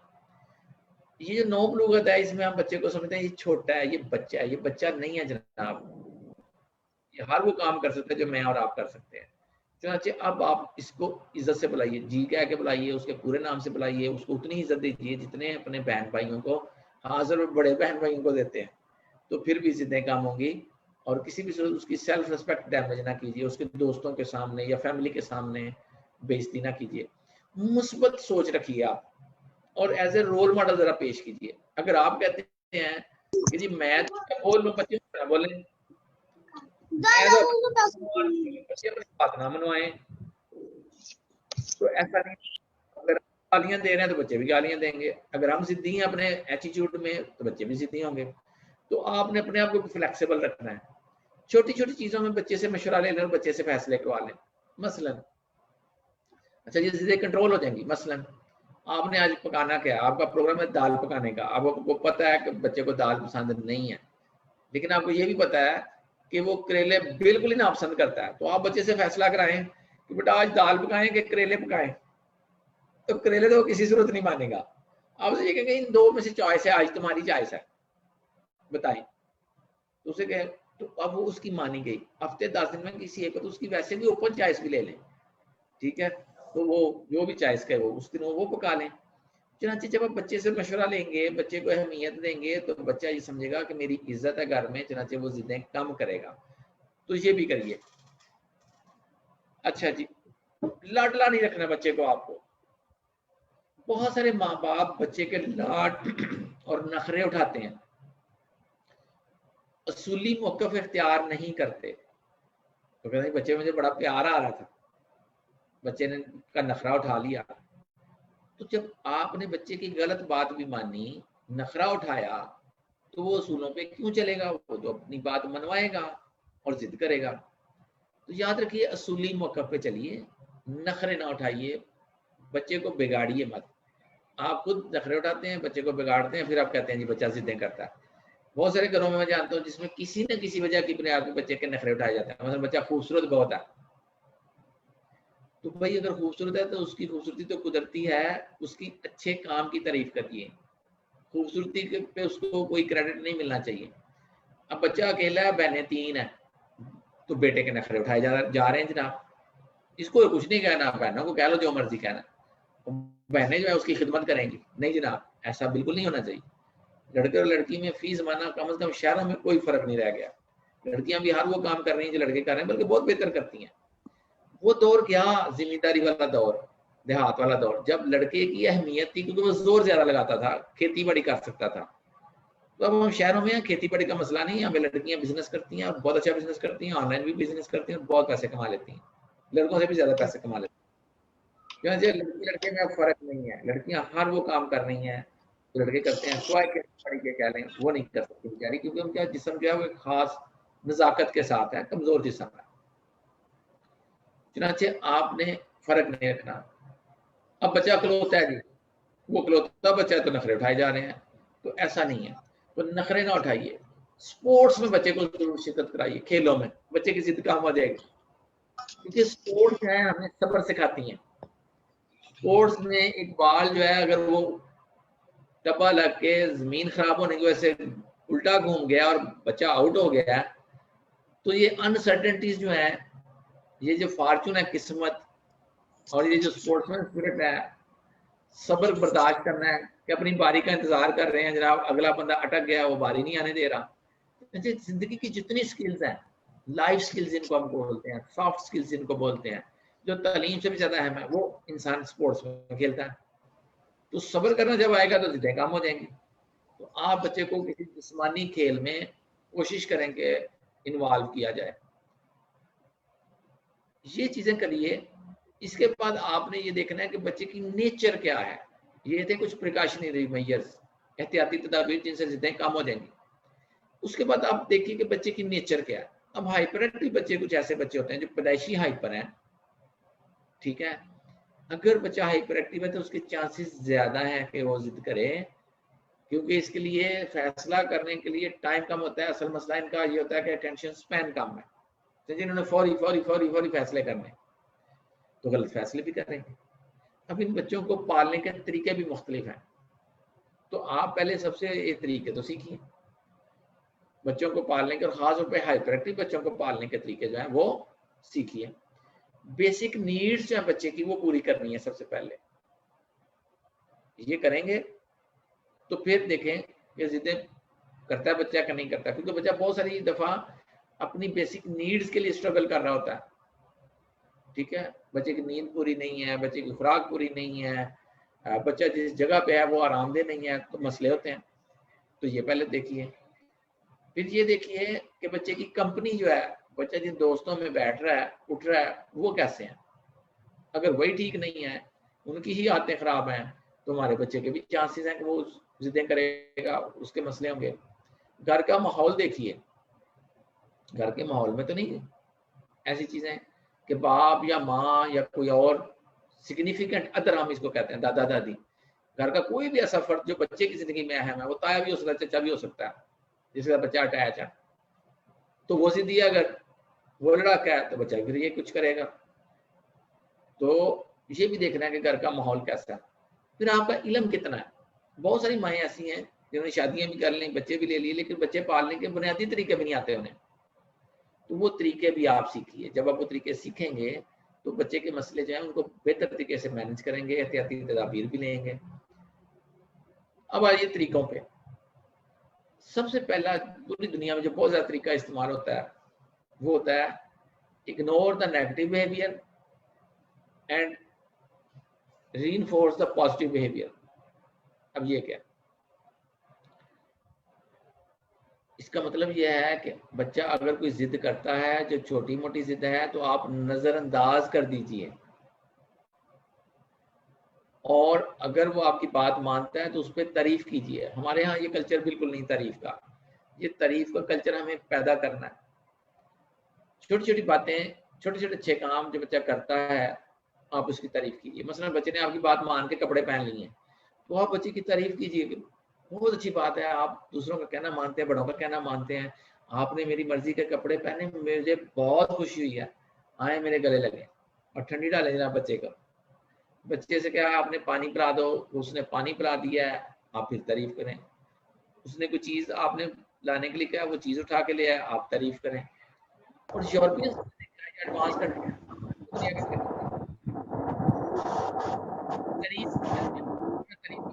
ये जो नौबलूगत है इसमें हम बच्चे को समझते हैं ये छोटा है, ये बच्चा है। ये बच्चा नहीं है जनाब, ये हर वो काम कर सकता है जो मैं और आप कर सकते हैं। चुनाचे अब आप इसको इज्जत से बुलाइए, जी कह के बुलाइए, उसके पूरे नाम से बुलाइए, उसको उतनी इज्जत दीजिए जितने अपने बहन भाइयों को, हाजिर बड़े बहन भाइयों को देते हैं, तो फिर भी जिद्दें कम होंगी। और किसी भी उसकी सेल्फ रिस्पेक्ट डैमेज ना कीजिए, उसके दोस्तों के सामने या फैमिली के सामने बेइज्जती ना कीजिए। मुस्बत सोच रखिए आप, और एज ए रोल मॉडल जरा पेश कीजिए। अगर आप कहते हैं कि जी मैं बोल लूँ, बच्चे बोले बच्चे अपनी बात ना मनवाएं, तो ऐसा नहीं। अगर गालियां दे रहे हैं तो बच्चे भी गालियां देंगे, अगर हम जिद्दी हैं अपने एटीट्यूड में तो बच्चे भी जिद्दी होंगे। तो आपने अपने आप को फ्लेक्सिबल रखना है। छोटी छोटी चीजों में बच्चे से मशवरा ले लें और बच्चे से फैसले करवा लें। मसलन अच्छा ये चीजें कंट्रोल हो जाएंगी। मसलन आपने आज पकाना क्या है, आपका प्रोग्राम है दाल पकाने का, आपको पता है कि बच्चे को दाल पसंद नहीं है, लेकिन आपको ये भी पता है कि वो करेले बिल्कुल ही नापसंद करता है, तो आप बच्चे से फैसला कराएं कि बेटा आज दाल पकाएं कि करेले पकाएं। तो करेले तो किसी जरूरत नहीं मानेगा, आप ये कहेंगे इन दो में से चॉइस है, आज तुम्हारी चॉइस है, बताएं। तो उसे कहे, तो अब वो उसकी मानी गई। हफ्ते 10 दिन में किसी एक तो उसकी वैसे भी ओपन चॉइस भी ले लें, ठीक है, तो वो जो भी चॉइस का है वो उस दिन वो पका लें। चनाचे जब आप बच्चे से मशवरा लेंगे, बच्चे को अहमियत देंगे, तो बच्चा ये समझेगा कि मेरी इज्जत है घर में, चनाचे वो जिद्दें कम करेगा। तो ये भी करिए। अच्छा जी, लाडला नहीं रखना बच्चे को आपको। बहुत सारे माँ बाप बच्चे के लाड और नखरे उठाते हैं, असूली मौकफ इख्तियार नहीं करते। तो कहते हैं बच्चे मुझे बड़ा प्यार आ रहा था, बच्चे ने का नखरा उठा लिया। तो जब आपने बच्चे की गलत बात भी मानी, नखरा उठाया, तो वो असूलों पे क्यों चलेगा? वो तो अपनी बात मनवाएगा और जिद करेगा। तो याद रखिए असूली मौकफ पे चलिए, नखरे ना उठाइए, बच्चे को बिगाड़िए मत। आप खुद नखरे उठाते हैं, बच्चे को बिगाड़ते हैं, फिर आप कहते हैं जी बच्चा जिद्दें करता है। बहुत सारे घरों में मैं जानता हूँ जिसमें किसी न किसी वजह की बुनियाद पे बच्चे के नखरे उठाए जाते हैं। मतलब बच्चा खूबसूरत बहुत है, तो भाई अगर खूबसूरत है तो उसकी खूबसूरती तो कुदरती है, उसकी अच्छे काम की तारीफ करिए, खूबसूरती पे उसको कोई क्रेडिट नहीं मिलना चाहिए। अब बच्चा अकेला है, बहनें 3 है, तो बेटे के नखरे उठाए जा रहे हैं जनाब। इसको कुछ नहीं कहना, बहनों को कह लो जो मर्जी कहना, बहनें जो है उसकी खिदमत करेंगी। नहीं जनाब, ऐसा बिल्कुल नहीं होना चाहिए। लड़के और लड़की में फी जमाना कम से कम शहरों में कोई फर्क नहीं रह गया। लड़कियां भी हर वो काम कर रही हैं जो लड़के कर रहे हैं, बल्कि बहुत बेहतर करती हैं। वो दौर क्या, जिम्मेदारी वाला दौर, देहात वाला दौर, जब लड़के की अहमियत थी क्योंकि वो जोर ज्यादा लगाता था, खेती बाड़ी कर सकता था। तो अब हम शहरों में खेती बाड़ी का मसला नहीं है, हमें लड़कियां बिजनेस करती हैं और बहुत अच्छा बिजनेस करती हैं, ऑनलाइन भी बिजनेस करती हैं, बहुत पैसे कमा लेती हैं, लड़कों से भी ज्यादा पैसे कमा लेती हैं। क्योंकि लड़की लड़के में अब फर्क नहीं है, लड़कियां हर वो काम कर रही हैं जो लड़के करते हैं। स्वाय के तरीके कह लें वो नहीं कर सकती बेचारी, क्योंकि उनका जिस्म जो है वो एक खास नजाकत के साथ है, कमजोर जिस्म है। चुनाचे आपने फर्क नहीं रखना। अब बच्चा अकलौता है जी, वो अकलौता बच्चा है तो नखरे उठाए जा रहे हैं, तो ऐसा नहीं है। तो नखरे ना उठाइए। स्पोर्ट्स में बच्चे को जरूर शिरकत कराइए, खेलों में बच्चे की जिद काम हो जाएगी, क्योंकि स्पोर्ट्स है हमें सब्र सिखाती हैं। स्पोर्ट्स में एक बॉल जो है अगर वो टप्पा लग के जमीन खराब होने की वजह से उल्टा घूम गया और बच्चा आउट हो गया, तो ये अनसर्टेनिटीज जो है, ये जो फॉर्चून है, किस्मत, और ये जो स्पोर्ट्समैन स्पिरिट है, सब्र बर्दाश्त करना है कि अपनी बारी का इंतजार कर रहे हैं जनाब, अगला बंदा अटक गया, वो बारी नहीं आने दे रहा। जिंदगी की जितनी स्किल्स हैं, लाइफ स्किल्स जिनको हम बोलते हैं, सॉफ्ट स्किल्स जिनको बोलते हैं, जो तालीम से भी ज्यादा अहम है, वो इंसान स्पोर्ट्स में खेलता है। तो सब्र करना जब आएगा तो जिद्दें काम हो जाएंगी। तो आप बच्चे को किसी जिस्मानी खेल में कोशिश करें कि इन्वॉल्व किया जाए, ये चीजें करिए। इसके बाद आपने ये देखना है कि बच्चे की नेचर क्या है। ये थे कुछ प्रिकॉशनरी मेजर्स, एहतियाती तदाबीर जिनसे जिद्दें कम हो जाएंगी। उसके बाद आप देखिए कि बच्चे की नेचर क्या है। अब हाइपर एक्टिव बच्चे कुछ ऐसे बच्चे होते हैं जो पैदाइशी हाइपर हैं, ठीक है। अगर बच्चा हाइपर एक्टिव है तो उसके चांसेस ज्यादा है कि वो जिद करे, क्योंकि इसके लिए फैसला करने के लिए टाइम कम होता है। असल मसला इनका ये होता है कि अटेंशन स्पैन कम है, तो जिन्होंने फौरी फौरी फौरी फौरी फैसले करने, तो गलत फैसले भी करेंगे। अब इन बच्चों को पालने के तरीके भी मुख्तलिफ हैं। तो आप पहले सबसे ये तरीके तो सीखिए बच्चों को पालने के, और खासतौर पे हाइपर एक्टिव बच्चों को पालने के तरीके जो है वो सीखिए। बेसिक नीड्स जो है बच्चे की वो पूरी करनी है सबसे पहले। ये करेंगे तो फिर देखें कि जिद्दें करता है बच्चा कि नहीं करता, क्योंकि बच्चा बहुत सारी दफा अपनी बेसिक नीड्स के लिए स्ट्रगल कर रहा होता है। ठीक है, बच्चे की नींद पूरी नहीं है, बच्चे की खुराक पूरी नहीं है, बच्चा जिस जगह पे है वो आरामदेह नहीं है, तो मसले होते हैं। तो ये पहले देखिए। फिर ये देखिए कि बच्चे की कंपनी जो है, बच्चा जिन दोस्तों में बैठ रहा है उठ रहा है वो कैसे हैं। अगर वही ठीक नहीं है, उनकी ही आदतें खराब हैं, तो हमारे बच्चे के भी चांसेस हैं कि वो जिद्दें करेगा, उसके मसले होंगे। घर का माहौल देखिए, घर के माहौल में तो नहीं ऐसी चीजें कि बाप या माँ या कोई और सिग्निफिकेंट अदर, हम इसको कहते हैं दादा दादी, घर का कोई भी ऐसा फर्द जो बच्चे की जिंदगी में अहम है, वो ताया भी हो सकता है, चचा भी हो सकता है, जिसका बच्चा अटैच है, तो वो जिद्दी अगर वो लड़ाका है तो बच्चा फिर ये कुछ करेगा। तो ये भी देखना है कि घर का माहौल कैसा है। फिर आपका इल्म कितना है। बहुत सारी माएँ ऐसी हैं जिन्होंने शादियां भी कर ली, बच्चे भी ले लिए, लेकिन बच्चे पालने के बुनियादी तरीके भी नहीं आते उन्हें। तो वो तरीके भी आप सीखिए। जब आप वो तरीके सीखेंगे तो बच्चे के मसले जो है उनको बेहतर तरीके से मैनेज करेंगे, एहतियाती तदाबीर भी लेंगे। अब आइए तरीकों पे। सबसे पहला पूरी दुनिया में जो बहुत ज्यादा तरीका इस्तेमाल होता है वो होता है ignore the negative behaviour and reinforce the positive behaviour. अब ये क्या, इसका मतलब यह है कि बच्चा अगर कोई जिद करता है, जो छोटी मोटी जिद है, तो आप नजरअंदाज कर दीजिए, और अगर वो आपकी बात मानता है तो उस पर तारीफ कीजिए। हमारे यहाँ ये कल्चर बिल्कुल नहीं तारीफ का, ये तारीफ का कल्चर हमें पैदा करना है। छोटी छोटी बातें, छोटे छोटे अच्छे काम जो बच्चा करता है आप उसकी तारीफ कीजिए। मसलन बच्चे ने आपकी बात मान के कपड़े पहन लिए हैं, तो आप बच्चे की तारीफ कीजिए, बहुत अच्छी बात है, आप दूसरों का कहना मानते हैं, बड़ों का कहना मानते हैं, आपने मेरी मर्जी के कपड़े पहने, मुझे बहुत खुशी हुई है, आए मेरे गले लगे। और ठंडी डाले ना बच्चे का, बच्चे से क्या आपने पानी पिला दो, उसने पानी पिला दिया है, आप फिर तारीफ करें। उसने कोई चीज आपने लाने के लिए कहा, वो चीज उठा के ले आया, आप तारीफ करें। और यूरोपियंस एडवांस कंट्री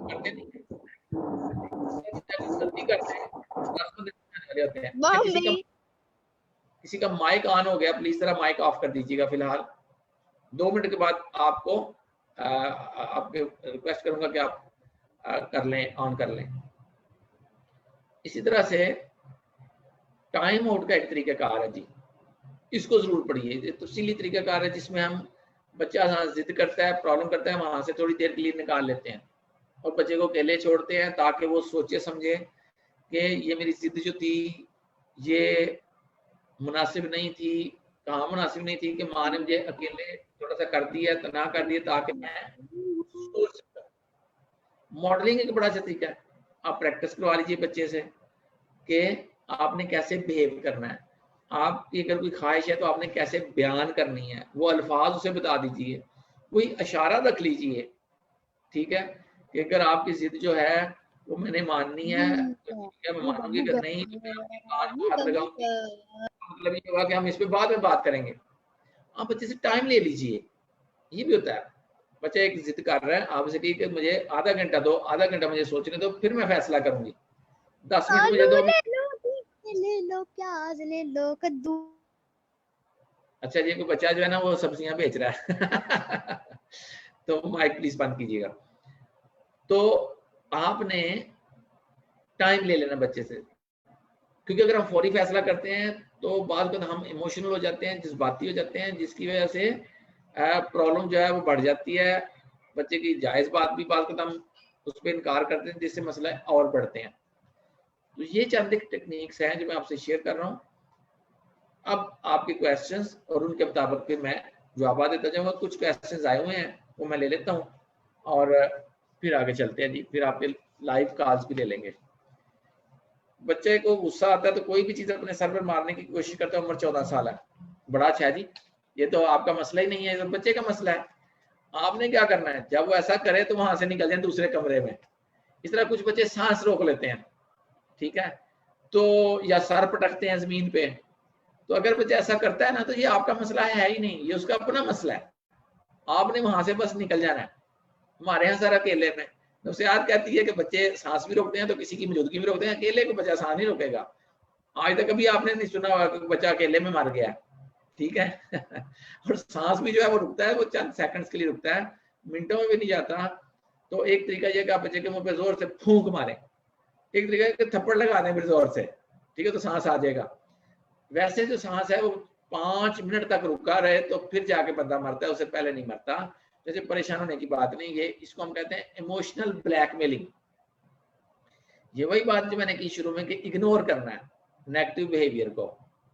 करते नहीं, गलती करते हैं, 10-15 वाले होते हैं। किसी का माइक ऑन हो गया, प्लीज जरा माइक ऑफ कर दीजिएगा फिलहाल। 2 मिनट के बाद आपको आपके रिक्वेस्ट करूंगा कि आप कर लें, ऑन कर लें। इसी तरह से टाइम आउट का एक तरीकाकार है जी, इसको जरूर पढ़िए। ये तफसीली तरीकाकार है जिसमें हम बच्चा जहाँ जिद करता है, प्रॉब्लम करता है, वहां से थोड़ी देर के लिए निकाल लेते हैं और बच्चे को अकेले छोड़ते हैं, ताकि वो सोचे समझे कि ये मेरी जिद जो थी ये मुनासिब नहीं थी। कहाँ मुनासिब नहीं थी कि माँ ने मुझे अकेले थोड़ा सा कर दिया, तना कर दिया, ताकि मैं सोच सकता। मॉडलिंग एक बड़ा अच्छा तरीका है, आप प्रैक्टिस करवा लीजिए बच्चे से कि आपने कैसे बिहेव करना है। आपकी अगर कोई ख्वाहिश है तो आपने कैसे बयान करनी है, वो अल्फाज उसे बता दीजिए, कोई इशारा रख लीजिए। ठीक है, कि अगर आपकी जिद जो है वो मैंने माननी है तो ठीक है, मैं मानूंगी, अगर नहीं तो मैं आपकी कान को हाथ लगाऊंगी। मतलब ये होगा कि हम इस पे बाद में बात करेंगे। आप बच्चे से टाइम ले लीजिए। ये भी होता है, बच्चा एक जिद कर रहा है, आपसे ठीक है मुझे आधा घंटा दो, आधा घंटा मुझे सोचने दो, फिर मैं फैसला करूंगी। 10 मिनट मुझे दो, ले लो, प्याज ले लो, कद्दू। अच्छा जी, कोई बच्चा जो है ना वो सब्जियां बेच रहा है तो माइक प्लीज बंद कीजिएगा। तो आपने टाइम ले लेना बच्चे से, क्योंकि अगर हम फौरी फैसला करते हैं तो बाद में हम इमोशनल हो जाते हैं, जज्बाती हो जाते हैं, जिसकी वजह से प्रॉब्लम जो है वो बढ़ जाती है। बच्चे की जायज बात भी बाद में हम उस पर इनकार करते हैं, जिससे मसला और बढ़ते हैं। तो ये चंद टेक्निक्स हैं जो मैं आपसे शेयर कर रहा हूँ। अब आपके क्वेश्चंस और उनके मुताबिक फिर मैं जवाब देता जाऊंगा। कुछ क्वेश्चंस आए हुए हैं वो मैं ले लेता हूँ और फिर आगे चलते हैं जी। फिर आपके लाइव कॉल्स भी ले लेंगे। बच्चे को गुस्सा आता है तो कोई भी चीज अपने सर पर मारने की कोशिश करता है, उम्र 14 साल है, बड़ा अच्छा है जी, ये तो आपका मसला ही नहीं है, ये तो बच्चे का मसला है। आपने क्या करना है, जब वो ऐसा करे तो वहां से निकल जाए दूसरे कमरे में, इस तरह कुछ बच्चे सांस रोक लेते हैं, ठीक है, तो या सर पटकते हैं जमीन पे। तो अगर बच्चा ऐसा करता है ना, तो ये आपका मसला है ही नहीं, ये उसका अपना मसला है। आपने वहां से बस निकल जाना है। हमारे यहाँ सर अकेले में नफ्सियात कहती है कि बच्चे सांस भी रोकते हैं तो किसी की मौजूदगी भी रोकते हैं, अकेले को बच्चा सांस नहीं रोकेगा। आज तक कभी आपने नहीं सुना होगा कि बच्चा अकेले में मर गया, ठीक है। और सांस भी जो है वो रुकता है, वो चंद सेकंड्स के लिए रुकता है, मिनटों में भी नहीं जाता। तो एक तरीका यह कि आप बच्चे के मुंह पे जोर से फूंक मारें, एक तरीका है थप्पड़ लगा दें फिर जोर से, ठीक है, तो सांस आ जाएगा। वैसे जो सांस है वो 5 मिनट तक रुका रहे तो फिर जाके बंदा मरता है, उससे पहले नहीं मरता। जैसे परेशान होने की बात नहीं, ये इसको हम कहते हैं इमोशनल ब्लैकमेलिंग। ये वही बात जो मैंने की शुरू में कि इग्नोर करना है नेगेटिव बिहेवियर को,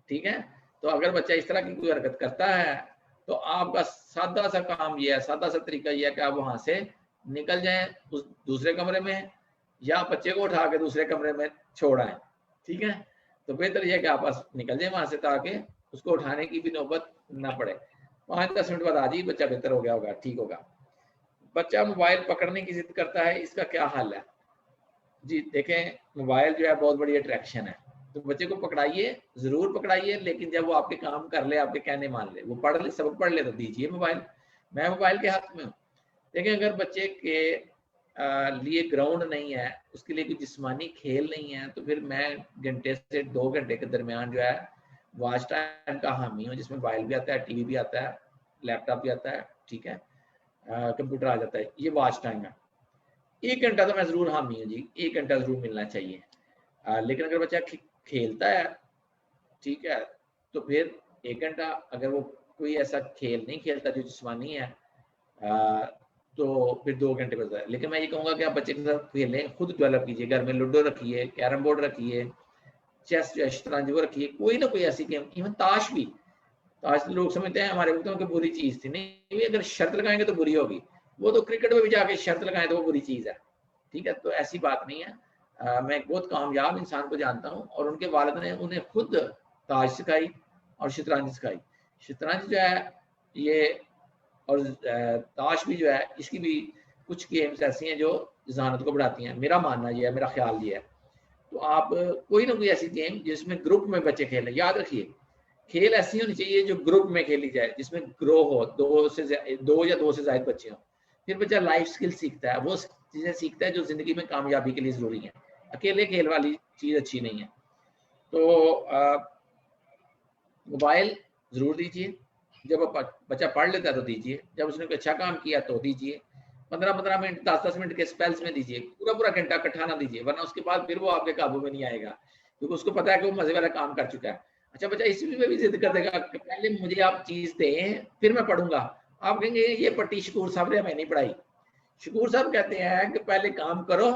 ठीक है। तो अगर बच्चा इस तरह की कोई हरकत करता है तो आपका सादा सा काम ये है, सादा सा तरीका ये है कि आप वहां से निकल जाएं उस दूसरे कमरे में, या बच्चे को उठा के दूसरे कमरे में छोड़ आए, ठीक है। तो बेहतर यह है कि आप निकल जाए वहां से, ताकि उसको उठाने की भी नौबत ना पड़े। 5-10 मिनट बाद आ जाइए, बच्चा बेहतर हो गया होगा, ठीक होगा। बच्चा मोबाइल पकड़ने की जिद करता है, इसका क्या हल है? जी देखें, मोबाइल जो है बहुत बड़ी अट्रैक्शन है, तो बच्चे को पकड़ाइए, जरूर पकड़ाइए, लेकिन जब वो आपके काम कर ले, आपके कहने मान ले, वो पढ़ ले, सबक पढ़ ले, तो दीजिए मोबाइल। मैं मोबाइल के हाथ में हूँ। देखें, अगर बच्चे के लिए ग्राउंड नहीं है, उसके लिए कोई जिस्मानी खेल नहीं है, तो फिर मैं घंटे से 2 घंटे के दरमियान जो है वॉच टाइम का हामी हूँ, जिसमें मोबाइल भी आता है, टीवी भी आता है, लैपटॉप भी आता है, ठीक है, कंप्यूटर आ जाता है, ये वॉच टाइम है। 1 घंटा तो मैं जरूर हामी हूँ जी, 1 घंटा जरूर मिलना चाहिए। लेकिन अगर बच्चा खेलता है, ठीक है, तो फिर 1 घंटा, अगर वो कोई ऐसा खेल नहीं खेलता जो जिस्मानी है, तो फिर 2 घंटे बचता है। लेकिन मैं ये कहूँगा कि आप बच्चे के साथ खेलें, खुद डेवलप कीजिए, घर में लूडो रखिए, कैरम बोर्ड रखिए, चेस जो शतरंज वो रखिए, कोई ना कोई ऐसी गेम, इवन ताश भी। ताश लोग समझते हैं हमारे वक्तों की बुरी चीज थी, नहीं, अगर शर्त लगाएंगे तो बुरी होगी। वो तो क्रिकेट में भी जाके शर्त लगाएं तो वो बुरी चीज है, ठीक है। तो ऐसी बात नहीं है। मैं एक बहुत कामयाब इंसान को जानता हूँ, और उनके वालिद ने उन्हें खुद ताश सिखाई और शतरंज सिखाई। शतरंज जो है ये, और ताश भी जो है, इसकी भी कुछ गेम्स ऐसी हैं जो जहानत को बढ़ाती हैं, मेरा मानना ये है, मेरा ख्याल ये है। तो आप कोई ना कोई ऐसी गेम जिसमें ग्रुप में बच्चे खेलें, याद रखिए खेल ऐसी होनी चाहिए जो ग्रुप में खेली जाए, जिसमें ग्रो हो, 2 या 2 से ज्यादा बच्चे हों। फिर बच्चा लाइफ स्किल सीखता है, वो चीजें सीखता है जो जिंदगी में कामयाबी के लिए जरूरी है। अकेले खेल वाली चीज अच्छी नहीं है। तो मोबाइल जरूर दीजिए, जब बच्चा पढ़ लेता है तो दीजिए, जब उसने कोई अच्छा काम किया तो दीजिए। 15-15 मिनट, 10-10 मिनट के स्पेल्स में दीजिए, पूरा घंटा इकट्ठा ना दीजिए, वरना उसके बाद फिर वो आपके काबू में नहीं आएगा, क्योंकि उसको पता है कि वो मजे वाला काम कर चुका है। अच्छा, बच्चा इस चीज में भी जिद कर देगा कि पहले मुझे आप चीज दें फिर मैं पढ़ूंगा। आप कहेंगे ये पट्टी शकूर साहब ने हमें नहीं पढ़ाई। शकूर साहब कहते हैं कि पहले काम करो,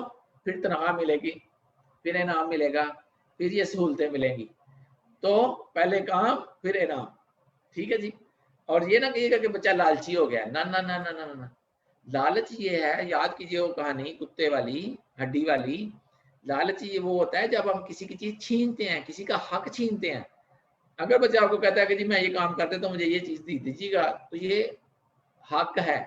फिर तनख्वाह मिलेगी, फिर इनाम मिलेगा, फिर ये सहूलतें मिलेंगी। तो पहले काम फिर इनाम, ठीक है जी। और ये ना कहिएगा कि बच्चा लालची हो गया, ना ना ना ना ना ना। लालच ये है, याद कीजिए वो कहानी कुत्ते वाली, हड्डी वाली। लालच ये वो होता है जब हम किसी की चीज छीनते हैं, किसी का हक छीनते हैं। अगर बच्चा आपको कहता है कि जी मैं ये काम करते तो मुझे ये चीज दे दीजिएगा, तो ये हक है।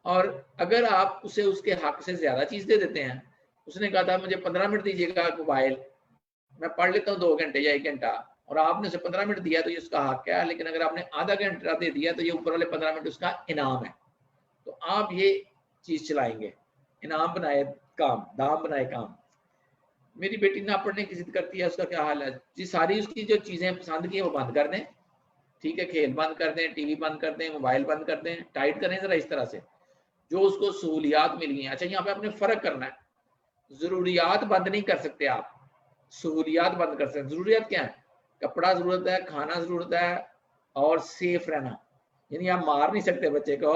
और अगर आप उसे उसके हक से ज्यादा चीज दे देते हैं, उसने कहा था मुझे 15 मिनट दीजिएगा मोबाइल, मैं पढ़ लेता हूँ 2 घंटे या 1 घंटा, और आपने उसे 15 मिनट दिया तो ये उसका हक है। लेकिन अगर आपने आधा घंटा दे दिया तो ये ऊपर वाले 15 मिनट उसका इनाम है। तो आप ये चीज चलाएंगे, इनाम बनाए काम, दाम बनाए काम। मेरी बेटी ना पढ़ने की जिद करती है, उसका क्या हाल है जी? सारी उसकी जो चीजें पसंद की है वो बंद कर दें, ठीक है, खेल बंद कर दें, टीवी बंद कर दें, मोबाइल बंद कर दें, टाइट करें जरा इस तरह से जो उसको सहूलियात मिली हैं। अच्छा, यहाँ पे आपने फर्क करना है, जरूरियात बंद नहीं कर सकते आप, सहूलियात बंद कर सकते हैं। जरूरियात क्या है? कपड़ा जरूरत है, खाना जरूरत है, और सेफ रहना। यानी आप मार नहीं सकते बच्चे को,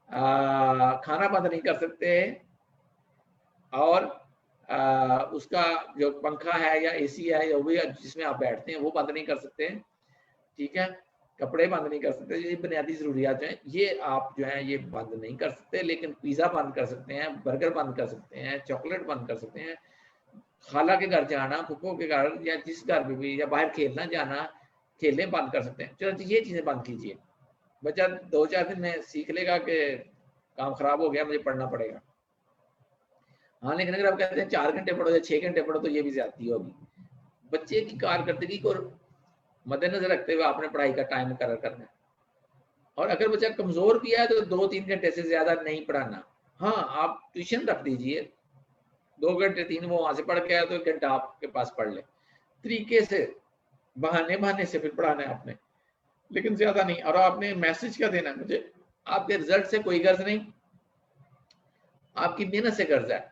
खाना बंद नहीं कर सकते, और उसका जो पंखा है या एसी है या वो जिसमें आप बैठते हैं वो बंद नहीं कर सकते, ठीक है, कपड़े बंद नहीं कर सकते। ये बुनियादी जरूरियात हैं, ये आप जो है ये बंद नहीं कर सकते। लेकिन पिज़्ज़ा बंद कर सकते हैं, बर्गर बंद कर सकते हैं, चॉकलेट बंद कर सकते हैं, खाला के घर जाना, फूफो के घर या जिस घर में भी, या बाहर खेलना जाना, खेलने बंद कर सकते हैं। चलो ये चीजें बंद कीजिए। बच्चा 2-4 दिन में सीख लेगा कि काम खराब हो गया, मुझे पढ़ना पड़ेगा। हाँ, लेकिन अगर आप कहते हैं 4 घंटे पढ़ो या 6 घंटे पढ़ो तो ये भी ज्यादती होगी। बच्चे की कारकर्दगी को मद्देनजर रखते हुए आपने पढ़ाई का टाइम मुकर्रर करना है। और अगर बच्चा कमजोर भी है तो 2-3 घंटे से ज्यादा नहीं पढ़ाना। हाँ, आप ट्यूशन रख दीजिए, 2 घंटे 3 वो वहां से पढ़ के आया तो 1 घंटा आपके पास पढ़ ले, तरीके से बहाने से फिर पढ़ाना है आपने, लेकिन ज्यादा नहीं। और आपने मैसेज क्या देना है, मुझे आपके रिजल्ट से कोई गर्ज नहीं, आपकी मेहनत से गर्ज है,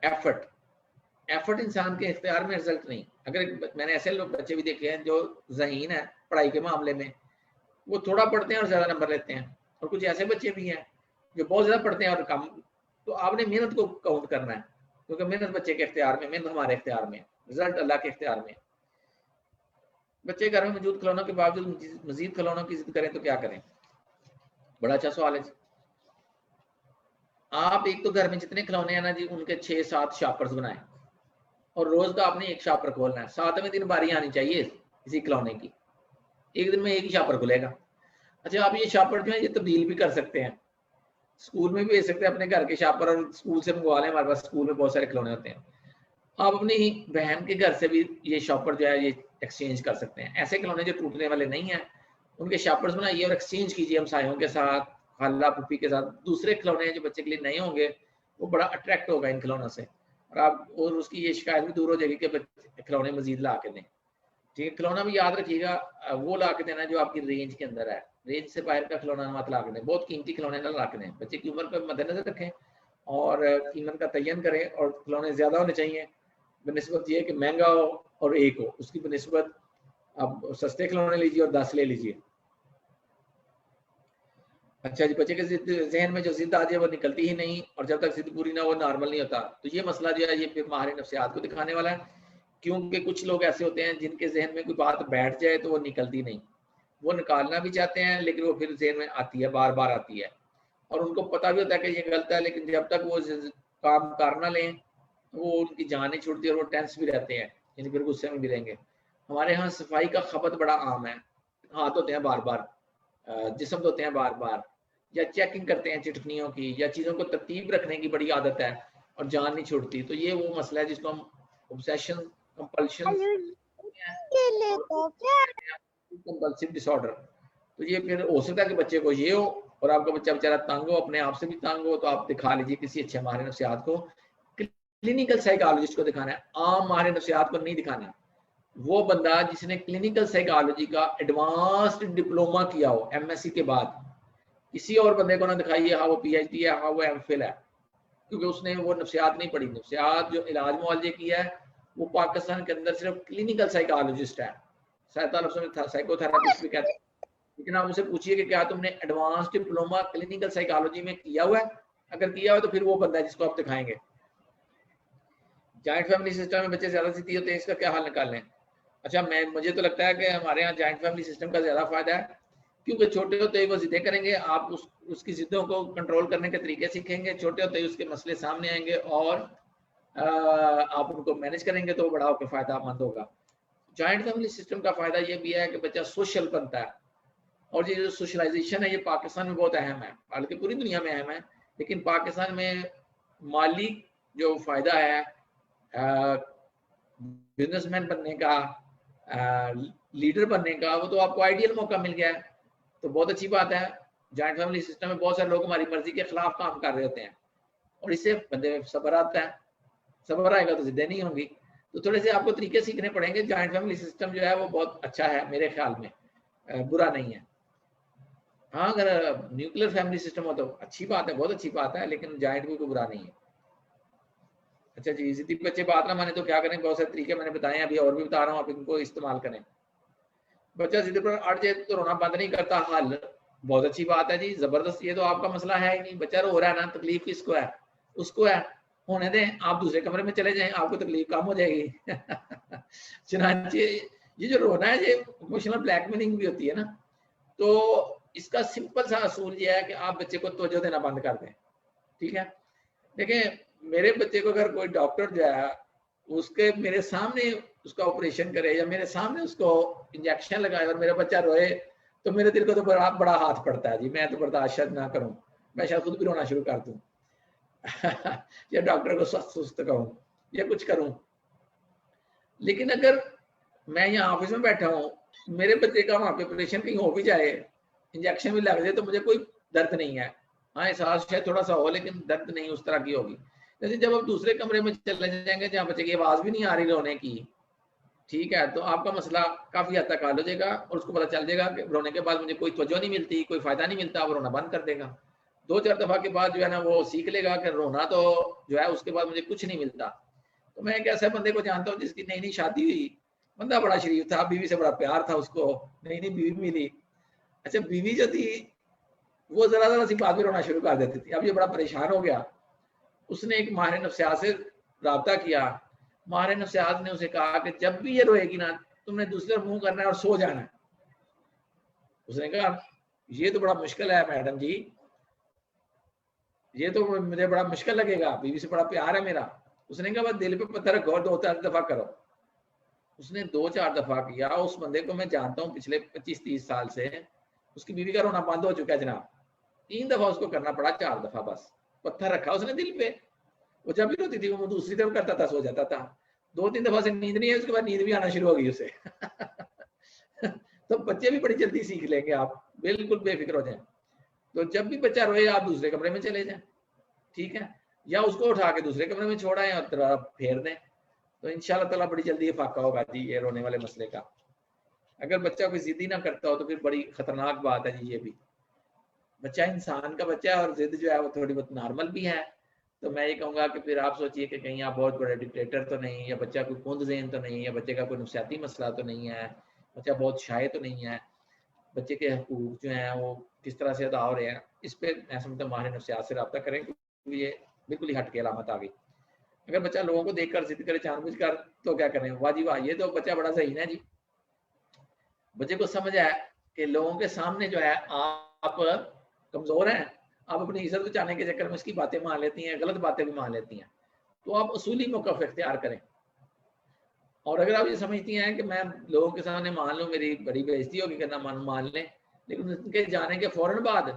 एफर्ट इंसान के इख्तियार में, रिजल्ट नहीं। अगर मैंने ऐसे लोग बच्चे भी देखे हैं जो ज़हीन है पढ़ाई के मामले में, वो थोड़ा पढ़ते हैं और ज्यादा नंबर लेते हैं, और कुछ ऐसे बच्चे भी हैं जो बहुत ज्यादा पढ़ते हैं और कम। तो आपने मेहनत को काउंट करना है, क्योंकि मेहनत बच्चे के इख्तियार में, मेहनत हमारे इख्तियार में, रिजल्ट अल्लाह के इख्तियार में। बच्चे घर में मौजूद खिलौनों के बावजूद मजीद खिलौनों की जिद करें तो क्या करें? बड़ा अच्छा सवाल है। आप एक तो घर में जितने खिलौने हैं ना जी, उनके 6-7 शापर्स बनाएं, और रोज का आपने एक शापर खोलना है। 7वें दिन बारी आनी चाहिए किसी खिलौने की, एक दिन में एक ही शापर खुलेगा। अच्छा, आप ये शापर जो है ये तब्दील भी कर सकते हैं, स्कूल में भी भेज सकते हैं अपने घर के शापर, और स्कूल से मंगवा लें, हमारे पास स्कूल में बहुत सारे खिलौने होते हैं। आप अपनी बहन के घर से भी ये शॉपर जो है ये एक्सचेंज कर सकते हैं। ऐसे खिलौने जो टूटने वाले नहीं है, उनके शॉपर्स बनाइए और एक्सचेंज कीजिए हमसायों के साथ, खाला पुप्पी के साथ। दूसरे खिलौने जो बच्चे के लिए नए होंगे वो बड़ा अट्रैक्ट होगा इन खिलौनों से, और उसकी ये शिकायत भी दूर हो जाएगी कि बच्चे खिलौने मजीद ला के दें। ठीक है, खिलौना भी याद रखिएगा वो ला के देना जो आपकी रेंज के अंदर है, रेंज से बाहर का खिलौना मत ला के दें, बहुत कीमती खिलौने ना ला के दें। बच्चे की उम्र पर मद्देनजर रखें और कीमत का तयन करें, और खिलौने ज्यादा होने चाहिए बनिस्बत ये कि महंगा हो और एक हो, उसकी बनिस्बत आप सस्ते खिलौने लीजिए और 10 ले लीजिए। अच्छा जी, बच्चे के जहन में जो जिद आ जाए वो निकलती ही नहीं, और जब तक जिद पूरी ना हो नॉर्मल नहीं होता। तो ये मसला जो है ये फिर माहिर नफ्सियात को दिखाने वाला है, क्योंकि कुछ लोग ऐसे होते हैं जिनके जहन में कोई बात बैठ जाए तो वो निकलती नहीं, वो निकालना भी चाहते हैं लेकिन वो फिर जहन में आती है, बार बार आती है, और उनको पता भी होता है कि ये गलत है, लेकिन जब तक वो काम कर ना लें वो उनकी जान नहीं छूटती और वो टेंस भी रहते हैं, यानी फिर गुस्से में भी रहेंगे। हमारे यहाँ सफाई का खपत बड़ा आम है, हाथ धोते हैं बार बार, जिस्म धोते हैं बार बार, या चेकिंग करते हैं चिटनियों की, या चीज़ों को तरतीब रखने की बड़ी आदत है और जान नहीं छूटती। तो ये वो मसला है जिसको हम ऑब्सेशन, कंपल्शन, कंपल्सिव डिसऑर्डर। तो ये फिर हो सकता है कि बच्चे को ये हो और आपका बच्चा बेचारा तंग हो, अपने आप से भी तंग हो, तो आप दिखा लीजिए किसी अच्छे माहिर नफ्सियात को, क्लिनिकल साइकोलॉजिस्ट को दिखाना है, आम माहिर नफ्सियात को नहीं दिखाना। वो बंदा जिसने क्लिनिकल साइकोलॉजी का एडवांस्ड डिप्लोमा किया हो एमएससी के बाद, किसी और बंदे को ना दिखाइए हाँ वो पीएचडी है, हाँ वो एमफिल है, क्योंकि उसने वो नफ्सियात नहीं पढ़ी। नफ्सियात जो इलाज मुआवजे की है वो पाकिस्तान के अंदर सिर्फ क्लिनिकल साइकोलॉजिस्ट है, साइकोथेरापिस्ट भी कहते हैं। लेकिन आप उनसे पूछिए कि क्या तुमने एडवांस डिप्लोमा क्लिनिकल साइकोलॉजी में किया हुआ है, अगर किया हुआ तो फिर वो बंदा है जिसको आप दिखाएंगे। जॉइंट फैमिली सिस्टम में बच्चे ज्यादा जिद्दी होते हैं, इसका क्या हल निकालें? अच्छा, मुझे तो लगता है कि हमारे यहाँ जॉइंट फैमिली सिस्टम का ज्यादा फायदा है, क्योंकि छोटे होते ही वो जिद्दें करेंगे, आप उसकी जिद्दों को कंट्रोल करने के तरीके सीखेंगे, छोटे होते ही उसके मसले सामने आएंगे और आप उनको मैनेज करेंगे तो बड़ा होकर फायदा मंद होगा। जॉइंट फैमिली सिस्टम का फायदा ये भी है कि बच्चा सोशल बनता है, और ये जो सोशलाइजेशन है ये पाकिस्तान में बहुत अहम है, बल्कि पूरी दुनिया में अहम है, लेकिन पाकिस्तान में माली जो फायदा है बिजनेसमैन बनने का, लीडर बनने का, वो तो आपको आइडियल मौका मिल गया है, तो बहुत अच्छी बात है। जॉइंट फैमिली सिस्टम में बहुत सारे लोग हमारी मर्जी के खिलाफ काम कर रहे होते हैं, और इससे बंदे में सब्र आता है, सब्र आएगा तो जिद्दें नहीं होंगी। तो थोड़े से आपको तरीके सीखने पड़ेंगे। जॉइंट फैमिली सिस्टम जो है वो बहुत अच्छा है मेरे ख्याल में, बुरा नहीं है। हाँ, अगर न्यूक्लियर फैमिली सिस्टम हो तो अच्छी बात है, बहुत अच्छी बात है, लेकिन जॉइंट भी कोई बुरा नहीं है। अच्छा जी, जिद्दी बच्चे बात ना माने तो क्या करें? बहुत सारे तरीके मैंने बताए, अभी और भी बता रहा हूँ, आप इनको इस्तेमाल करें। बच्चा जिद पर अड़ जाए तो रोना बंद नहीं करता, हल बहुत अच्छी बात है जी, जबरदस्त। ये तो आपका मसला है ही नहीं, बच्चा रो रहा है ना, तकलीफ किसको है? उसको है, होने दें, आप दूसरे कमरे में चले जाएं, आपको तकलीफ कम हो जाएगी। चुनांचे ये जो रोना है ये इमोशनल ब्लैकमेलिंग भी होती है ना, तो इसका सिंपल सा असूल ये है कि आप बच्चे को तवज्जो देना बंद कर दें। ठीक है, देखें, मेरे बच्चे को अगर कोई डॉक्टर जो है उसके मेरे सामने उसका ऑपरेशन करे या मेरे सामने उसको इंजेक्शन लगाए और मेरा बच्चा रोए, तो मेरे दिल को तो बड़ा हाथ पड़ता है जी, मैं तो बर्दाश्त ना करूं, मैं शायद खुद भी रोना शुरू कर दूं। या डॉक्टर को सुस्त सुस्त कहूँ या कुछ करूँ। लेकिन अगर मैं यहाँ ऑफिस में बैठा हूँ, मेरे बच्चे का वहाँ पे ऑपरेशन कहीं हो भी जाए, इंजेक्शन भी लग जाए, तो मुझे कोई दर्द नहीं है। हाँ, एहसास शायद थोड़ा सा हो, लेकिन दर्द नहीं उस तरह की होगी। लेकिन जब आप दूसरे कमरे में चले जाएंगे जहाँ बच्चे की आवाज भी नहीं आ रही रोने की, ठीक है, तो आपका मसला काफी हद तक हल हो जाएगा और उसको पता चल जाएगा कि रोने के बाद मुझे कोई तवज्जो नहीं मिलती, कोई फायदा नहीं मिलता, वो रोना बंद कर देगा। 2-4 दफा के बाद जो है ना वो सीख लेगा कि रोना तो जो है उसके बाद मुझे कुछ नहीं मिलता। तो मैं एक ऐसे बंदे को जानता हूँ जिसकी नई नई शादी हुई, बंदा बड़ा शरीफ था, बीवी से बड़ा प्यार था उसको, नई नई बीवी मिली। अच्छा, बीवी जो थी वो जरा जरा सी बात में रोना शुरू कर देती थी। अब ये बड़ा परेशान हो गया, उसने एक माहिर नफ्सियात से राब्ता किया। माहिर नफ्सियात ने उसे कहा कि जब भी ये रोएगी ना, तुमने दूसरे मुंह करना है और सो जाना है। उसने कहा ये तो बड़ा मुश्किल है मैडम जी, ये तो मुझे बड़ा मुश्किल लगेगा, बीवी से बड़ा प्यार है मेरा। उसने कहा बस दिल पे पत्थर रखो और 2-4 दफा करो। उसने 2-4 दफा किया। उस बंदे को मैं जानता हूँ पिछले 25-30 साल से, उसकी बीवी का रोना बंद हो चुका है जनाब। 3 दफा उसको करना पड़ा, 4 दफा बस पत्थर रखा उसने दिल पे। वो जब भी रोती थी वो दूसरी तरफ करता था, सो जाता था। 2-3 दफा से नींद नहीं है, उसके बाद नींद भी आना शुरू हो गई उसे। तो बच्चे भी बड़ी जल्दी सीख लेंगे, आप बिल्कुल बेफिक्र हो जाए। तो जब भी बच्चा रोए आप दूसरे कमरे में चले जाएं, ठीक है, या उसको उठा के दूसरे कमरे में छोड़ाएं और तरफ फेर दें, तो इंशाल्लाह ताला बड़ी जल्दी ये फाका होगा जी ये रोने वाले मसले का। अगर बच्चा कोई जिद ही ना करता हो तो फिर बड़ी खतरनाक बात है जी। ये भी बच्चा इंसान का बच्चा है और जिद जो है वो थोड़ी बहुत नॉर्मल भी है। तो मैं ये कहूँगा कि फिर आप सोचिए कि कहीं आप बहुत बड़े डिक्टेटर तो नहीं, या बच्चा कोई कुंद ज़हन तो नहीं, या बच्चे का कोई नफसियाती मसला तो नहीं है, बच्चा बहुत शाये तो नहीं है, बच्चे के हकूक जो हैं वो किस तरह से अदा हो रहे हैं, इस पर मैं समझता हूँ माहिर नफ्सियात से रब्ता करें, क्योंकि ये बिल्कुल ही हट के अलामत आ गई। अगर बच्चा लोगों को देखकर जिद करे जानबूझकर, तो क्या करें, वाह जी वाह, ये तो बच्चा बड़ा सही है जी। बच्चे को समझ है कि लोगों के सामने जो है आप कमजोर हैं, आप अपनी इज्जत बचाने के चक्कर में उसकी बातें मान लेती हैं, गलत बातें भी मान लेती हैं, तो आप उसूली मौक़िफ़ इख्तियार करें। और अगर आप ये समझती हैं कि मैं लोगों के सामने मान लूँ मेरी बड़ी बेइज्जती होगी करना, मान लें, लेकिन उनके जाने के फौरन बाद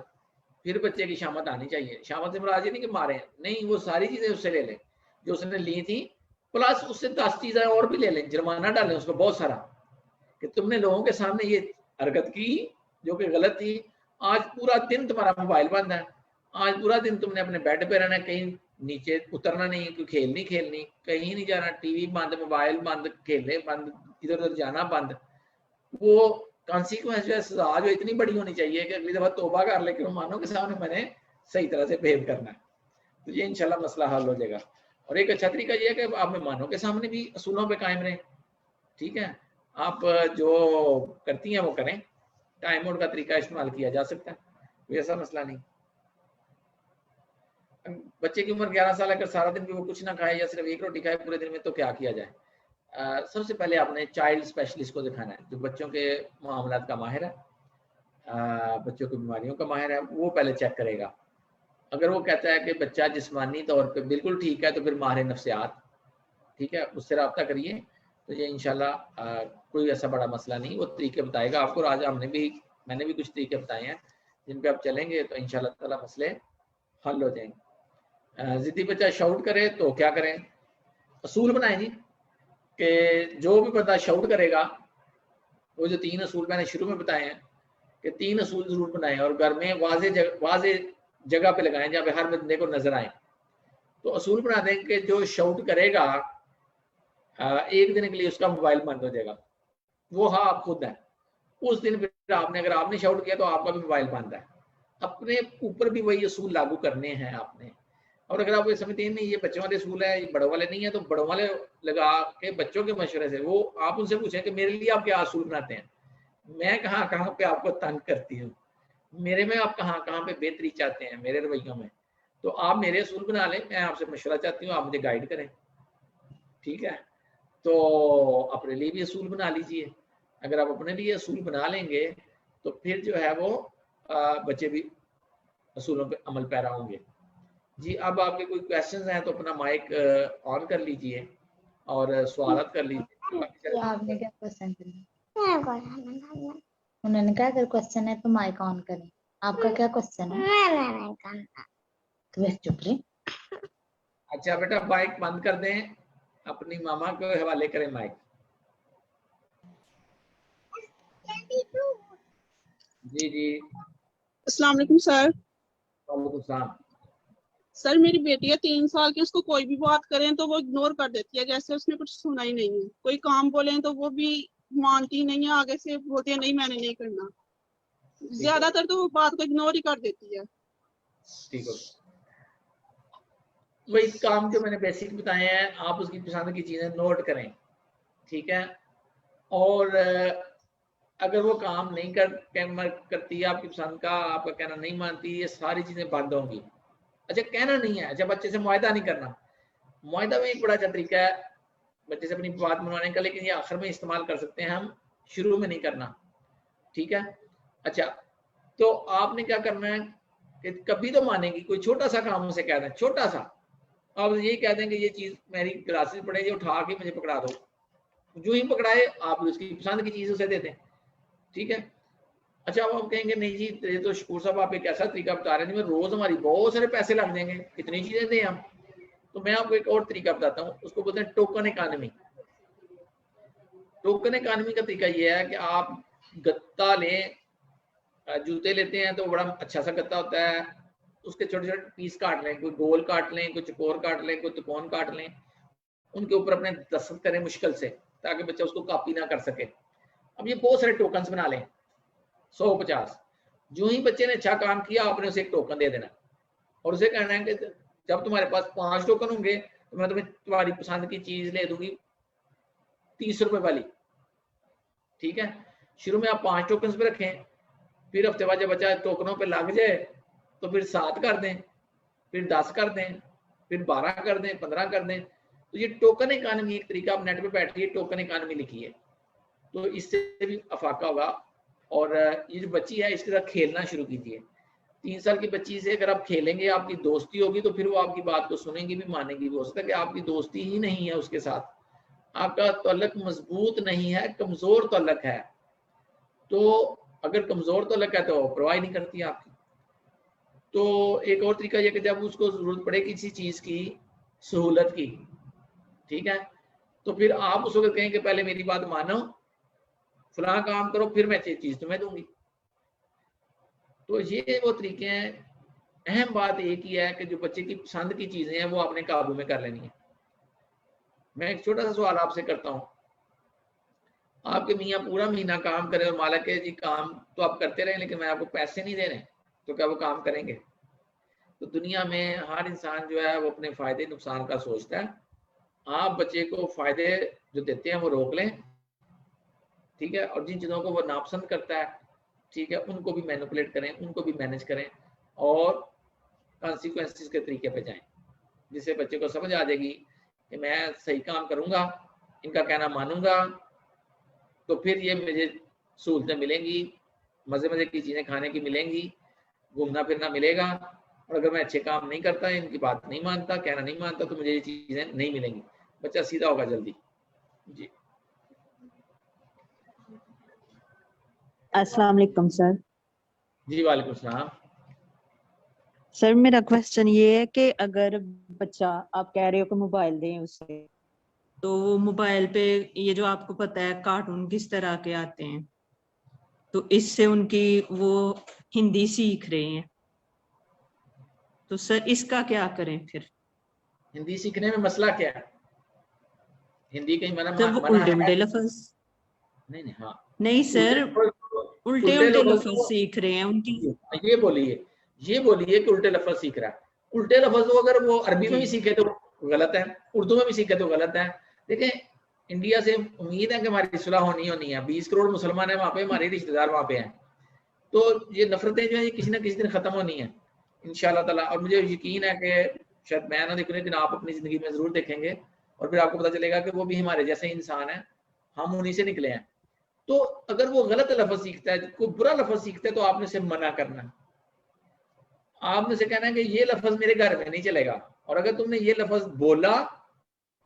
फिर बच्चे की शामत आनी चाहिए। शामत से मुराद ये नहीं कि मारें, नहीं, वो सारी चीज़ें उससे ले लें जो उसने ली थी, प्लस उससे 10 चीज़ें और भी ले लें, जुर्माना डालें उसको बहुत सारा कि तुमने लोगों के सामने ये हरकत की जो कि गलत थी, आज पूरा दिन तुम्हारा मोबाइल बंद है, आज पूरा दिन तुमने अपने बेड पे रहना है, कहीं नीचे उतरना नहीं, कोई खेल नहीं खेलनी, कहीं नहीं जाना, टीवी बंद, मोबाइल बंद, खेलने बंद, इधर उधर जाना बंद। वो कॉन्सिक्वेंस जो है, सजा जो इतनी बड़ी होनी चाहिए कि अगली दफा तौबा कर ले कि मानो के सामने मैंने सही तरह से बिहेव करना है। तो ये इंशाल्लाह मसला हल हो जाएगा। और एक अच्छा तरीका ये है कि आप मेहमानों के सामने भी असूलों पे कायम रहें, ठीक है, आप जो करती हैं वो करें, टाइम आउट का तरीका इस्तेमाल किया जा सकता है, कोई ऐसा मसला नहीं। बच्चे की उम्र 11 साल, अगर सारा दिन भी वो कुछ ना खाए या सिर्फ एक रोटी खाए पूरे दिन में, तो क्या किया जाए? सबसे पहले आपने चाइल्ड स्पेशलिस्ट को दिखाना है, जो बच्चों के मामलात का माहिर है, बच्चों की बीमारियों का माहिर है, वो पहले चेक करेगा। अगर वो कहता है कि बच्चा जिस्मानी तौर पे बिल्कुल ठीक है, तो फिर माहिर नफ्सियात, ठीक है, उससे रब्ता करिए। तो ये इंशाल्लाह कोई ऐसा बड़ा मसला नहीं, वो तरीके बताएगा आपको। आज मैंने भी कुछ तरीके बताए हैं जिन पे आप चलेंगे तो इंशाल्लाह ताला मसले हल हो जाएंगे। ज़िद्दी बच्चा शाउट करे तो क्या करें? असूल बनाए जी कि जो भी बंदा शाउट करेगा, वो जो 3 असूल मैंने शुरू में बताए हैं कि 3 असूल जरूर बनाएं और घर में वाज़े जगह पे लगाएं जहाँ पे हर बंदे को नजर आए। तो असूल बना दें कि जो शाउट करेगा एक दिन के लिए उसका मोबाइल बंद हो जाएगा, वो हाँ आप खुद हैं उस दिन। फिर अगर आपने शाउट किया तो आपका भी मोबाइल बंद है। अपने ऊपर भी वही असूल लागू करने हैं आपने। और अगर आप ये समझते हैं नहीं ये बच्चों वाले असूल है, ये बड़ों वाले नहीं है, तो बड़ों वाले लगा के बच्चों के मशवरे से वो आप उनसे पूछें कि मेरे लिए आप क्या असूल बनाते हैं, मैं कहाँ कहाँ पे आपको तंग करती हूँ, मेरे में आप कहाँ कहाँ पे बेहतरी चाहते हैं मेरे रवैयों में, तो आप मेरे असूल बना लें, मैं आपसे मशवरा चाहती हूँ, आप मुझे गाइड करें, ठीक है। तो अपने लिए भी असूल बना लीजिए। अगर आप अपने लिए असूल बना लेंगे तो फिर जो है वो बच्चे भी असूलों पे अमल पैरा होंगे। जी, अब आपके कोई क्वेश्चंस हैं तो अपना माइक ऑन कर लीजिए और सवालत कर लीजिए। आपने क्या क्वेश्चन किया? उन्होंने कहा अगर क्वेश्चन है तो माइक ऑन करें। आपका क्या क्वेश्चन है? तो बस चुप रही। अच्छा बेटा माइक बंद कर दें, अपनी मामा के हवाले करें माइक। जी जी। अस्सलाम वालेकुम सर। वालेकुम सलाम। सर मेरी बेटी है 3 साल की, उसको कोई भी बात करें तो वो इग्नोर कर देती है, जैसे उसने कुछ सुना ही नहीं है। कोई काम बोले तो वो भी मानती नहीं है, आगे से बोलती है नहीं मैंने नहीं करना। ज्यादातर तो वो बात को इग्नोर ही कर देती है। ठीक है, वही काम जो मैंने बेसिक बताए हैं, आप उसकी पसंद की चीजें नोट करें, ठीक है। और अगर वो काम नहीं करती है आपकी पसंद का, आपका कहना नहीं मानती, ये सारी चीजें बंद होंगी। अच्छा कहना नहीं है, अच्छा बच्चे से मुआहदा नहीं करना। मुआहदा में एक बड़ा अच्छा तरीका है बच्चे से अपनी बात मनवाने का, लेकिन ये आखिर में इस्तेमाल कर सकते हैं हम, शुरू में नहीं करना, ठीक है। अच्छा तो आपने क्या करना है कि कभी तो मानेगी, कोई छोटा सा काम उसे कह दें, छोटा सा, आप यही कह देंगे ये चीज मेरी क्लासेस पड़ेगी, उठा के मुझे पकड़ा दो। जो ही पकड़ाए आप उसकी पसंद की चीज उसे दे दें, ठीक है। अच्छा अब आप कहेंगे नहीं जी ये तो शकूर साहब आप एक ऐसा तरीका बता रहे हैं जिसमें रोज हमारी बहुत सारे पैसे लग जाएंगे, कितनी चीजें दें हम। तो मैं आपको एक और तरीका बताता हूँ, उसको बोलते हैं टोकन इकॉनमी। टोकन इकॉनमी का तरीका ये है कि आप गत्ता लें, जूते लेते हैं तो बड़ा अच्छा सा गत्ता होता है, उसके छोटे छोटे पीस काट लें, कोई गोल काट लें, कोई चकोर काट लें, कोई त्रिकोण काट लें, उनके ऊपर अपने दस्तखत करें मुश्किल से, ताकि बच्चा उसको कॉपी ना कर सके। अब ये बहुत सारे टोकन्स बना लें, 150। जो ही बच्चे ने अच्छा काम किया आपने उसे एक टोकन दे देना, और उसे कहना है कि जब तुम्हारे पास 5 टोकन होंगे तो मैं तुम्हें तुम्हारी पसंद की चीज ले दूंगी 30 रुपए वाली, ठीक है। शुरू में आप 5 टोकन पे रखें, फिर हफ्ते बाद जब बच्चा टोकनों पे लग जाए तो फिर 7 कर दें, फिर 10 कर दें, फिर 12 कर दें, 15 कर दें। तो ये टोकन इकॉनमी एक तरीका, आप नेट पे बैठिए टोकन इकॉनमी लिखिए, तो इससे भी अफाका होगा। और ये जो बच्ची है इसके साथ खेलना शुरू कीजिए। 3 साल की बच्ची से अगर आप खेलेंगे, आपकी दोस्ती होगी, तो फिर वो आपकी बात को सुनेंगी भी, मानेगी भी। हो सकता है कि आपकी दोस्ती ही नहीं है उसके साथ, आपका तल्लक मजबूत नहीं है, कमजोर तल्लक है। तो अगर कमजोर तल्लक है तो परवाह नहीं करती आपकी। तो एक और तरीका यह कि जब उसको जरूरत पड़े किसी चीज की, सहूलत की, ठीक है, तो फिर आप उस वक्त कहें कि पहले मेरी बात मानो, फलां काम करो, फिर मैं चीज तुम्हें दूंगी। तो ये वो तरीके हैं। अहम बात एक ही है कि जो बच्चे की पसंद की चीजें हैं वो आपने काबू में कर लेनी है। मैं एक छोटा सा सवाल आपसे करता हूँ, आपके मियाँ पूरा महीना काम करें और मालिक है जी काम तो आप करते रहें लेकिन मैं आपको पैसे नहीं दे रहे, तो क्या वो काम करेंगे? तो दुनिया में हर इंसान जो है वो अपने फायदे नुकसान का सोचता है। आप बच्चे को फायदे जो देते हैं वो रोक लें, ठीक है, और जिन चीज़ों को वो नापसंद करता है, ठीक है, उनको भी मैनिपुलेट करें, उनको भी मैनेज करें, और कॉन्सिक्वेंसेस के तरीके पे जाएं, जिससे बच्चे को समझ आ जाएगी कि मैं सही काम करूंगा, इनका कहना मानूंगा, तो फिर ये मुझे सहूलतें मिलेंगी, मज़े मज़े की चीज़ें खाने की मिलेंगी, घूमना फिरना मिलेगा। और अगर मैं अच्छे काम नहीं करता, इनकी बात नहीं मानता, कहना नहीं मानता, तो मुझे ये चीज़ें नहीं मिलेंगी। बच्चा सीधा होगा जल्दी। जी अस्सलाम वालेकुम सर। जी वालेकुम सलाम। सर मेरा क्वेश्चन ये है कि अगर बच्चा, आप कह रहे हो कि मोबाइल दें उसे, तो वो मोबाइल पे ये जो आपको पता है कार्टून किस तरह के आते हैं, तो इससे उनकी वो हिंदी सीख रहे हैं, तो सर इसका क्या करें फिर? हिंदी सीखने में मसला क्या है? हिंदी कहीं मना सर वो मना उल्टे है? उल्टे लफ्ज नहीं नहीं, हाँ नहीं सर, उल्टे उल्टे लफ्ज सीख रहे हैं उनकी। ये बोलिए कि उल्टे लफ्ज सीख रहा है। उल्टे लफ्ज वो अगर वो अरबी में भी सीखे तो गलत है, उर्दू में भी सीखे तो गलत है। देखें, इंडिया से उम्मीद है कि हमारी सुलह होनी है, 20 करोड़ मुसलमान है वहाँ पे, हमारे रिश्तेदार वहाँ पे हैं, तो ये नफरतें जो है ये किसी ना किसी दिन खत्म होनी है इंशाल्लाह ताला। और मुझे यकीन है कि शायद मैं ना देखूं लेकिन आप अपनी जिंदगी में जरूर देखेंगे, और फिर आपको पता चलेगा कि वो भी हमारे जैसे इंसान है, हम उन्हीं से निकले हैं। तो अगर वो गलत लफ्ज सीखता है, कोई बुरा लफ्ज सीखता है, तो आपने उसे मना करना है। आपने उसे कहना है कि ये लफ्ज मेरे घर में नहीं चलेगा, और अगर तुमने ये लफ्ज बोला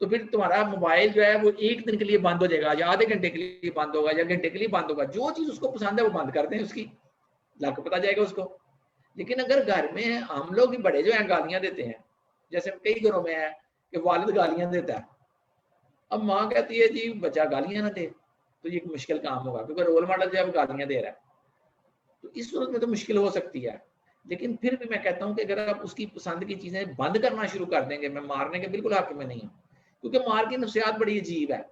तो फिर तुम्हारा मोबाइल जो है वो 1 दिन के लिए बंद हो जाएगा, या आधे घंटे के लिए बंद होगा, या घंटे के लिए बंद होगा। जो चीज उसको पसंद है वो बंद कर दें, उसकी लग पता जाएगा उसको। लेकिन अगर घर में हम लोग भी बड़े जो हैं गालियां देते हैं, जैसे कई घरों में है कि वालिद गालियां देता है, अब माँ कहती है जी बच्चा गालियां ना दे, तो ये एक मुश्किल काम होगा क्योंकि रोल मॉडल जो है वो गालियां दे रहा है, तो इस सूरत में तो मुश्किल हो सकती है। लेकिन फिर भी मैं कहता हूँ कि अगर आप उसकी पसंद की चीजें बंद करना शुरू कर देंगे, मैं मारने के बिल्कुल हक में नहीं हूँ, क्योंकि मार की नफ्सियात बड़ी अजीब है।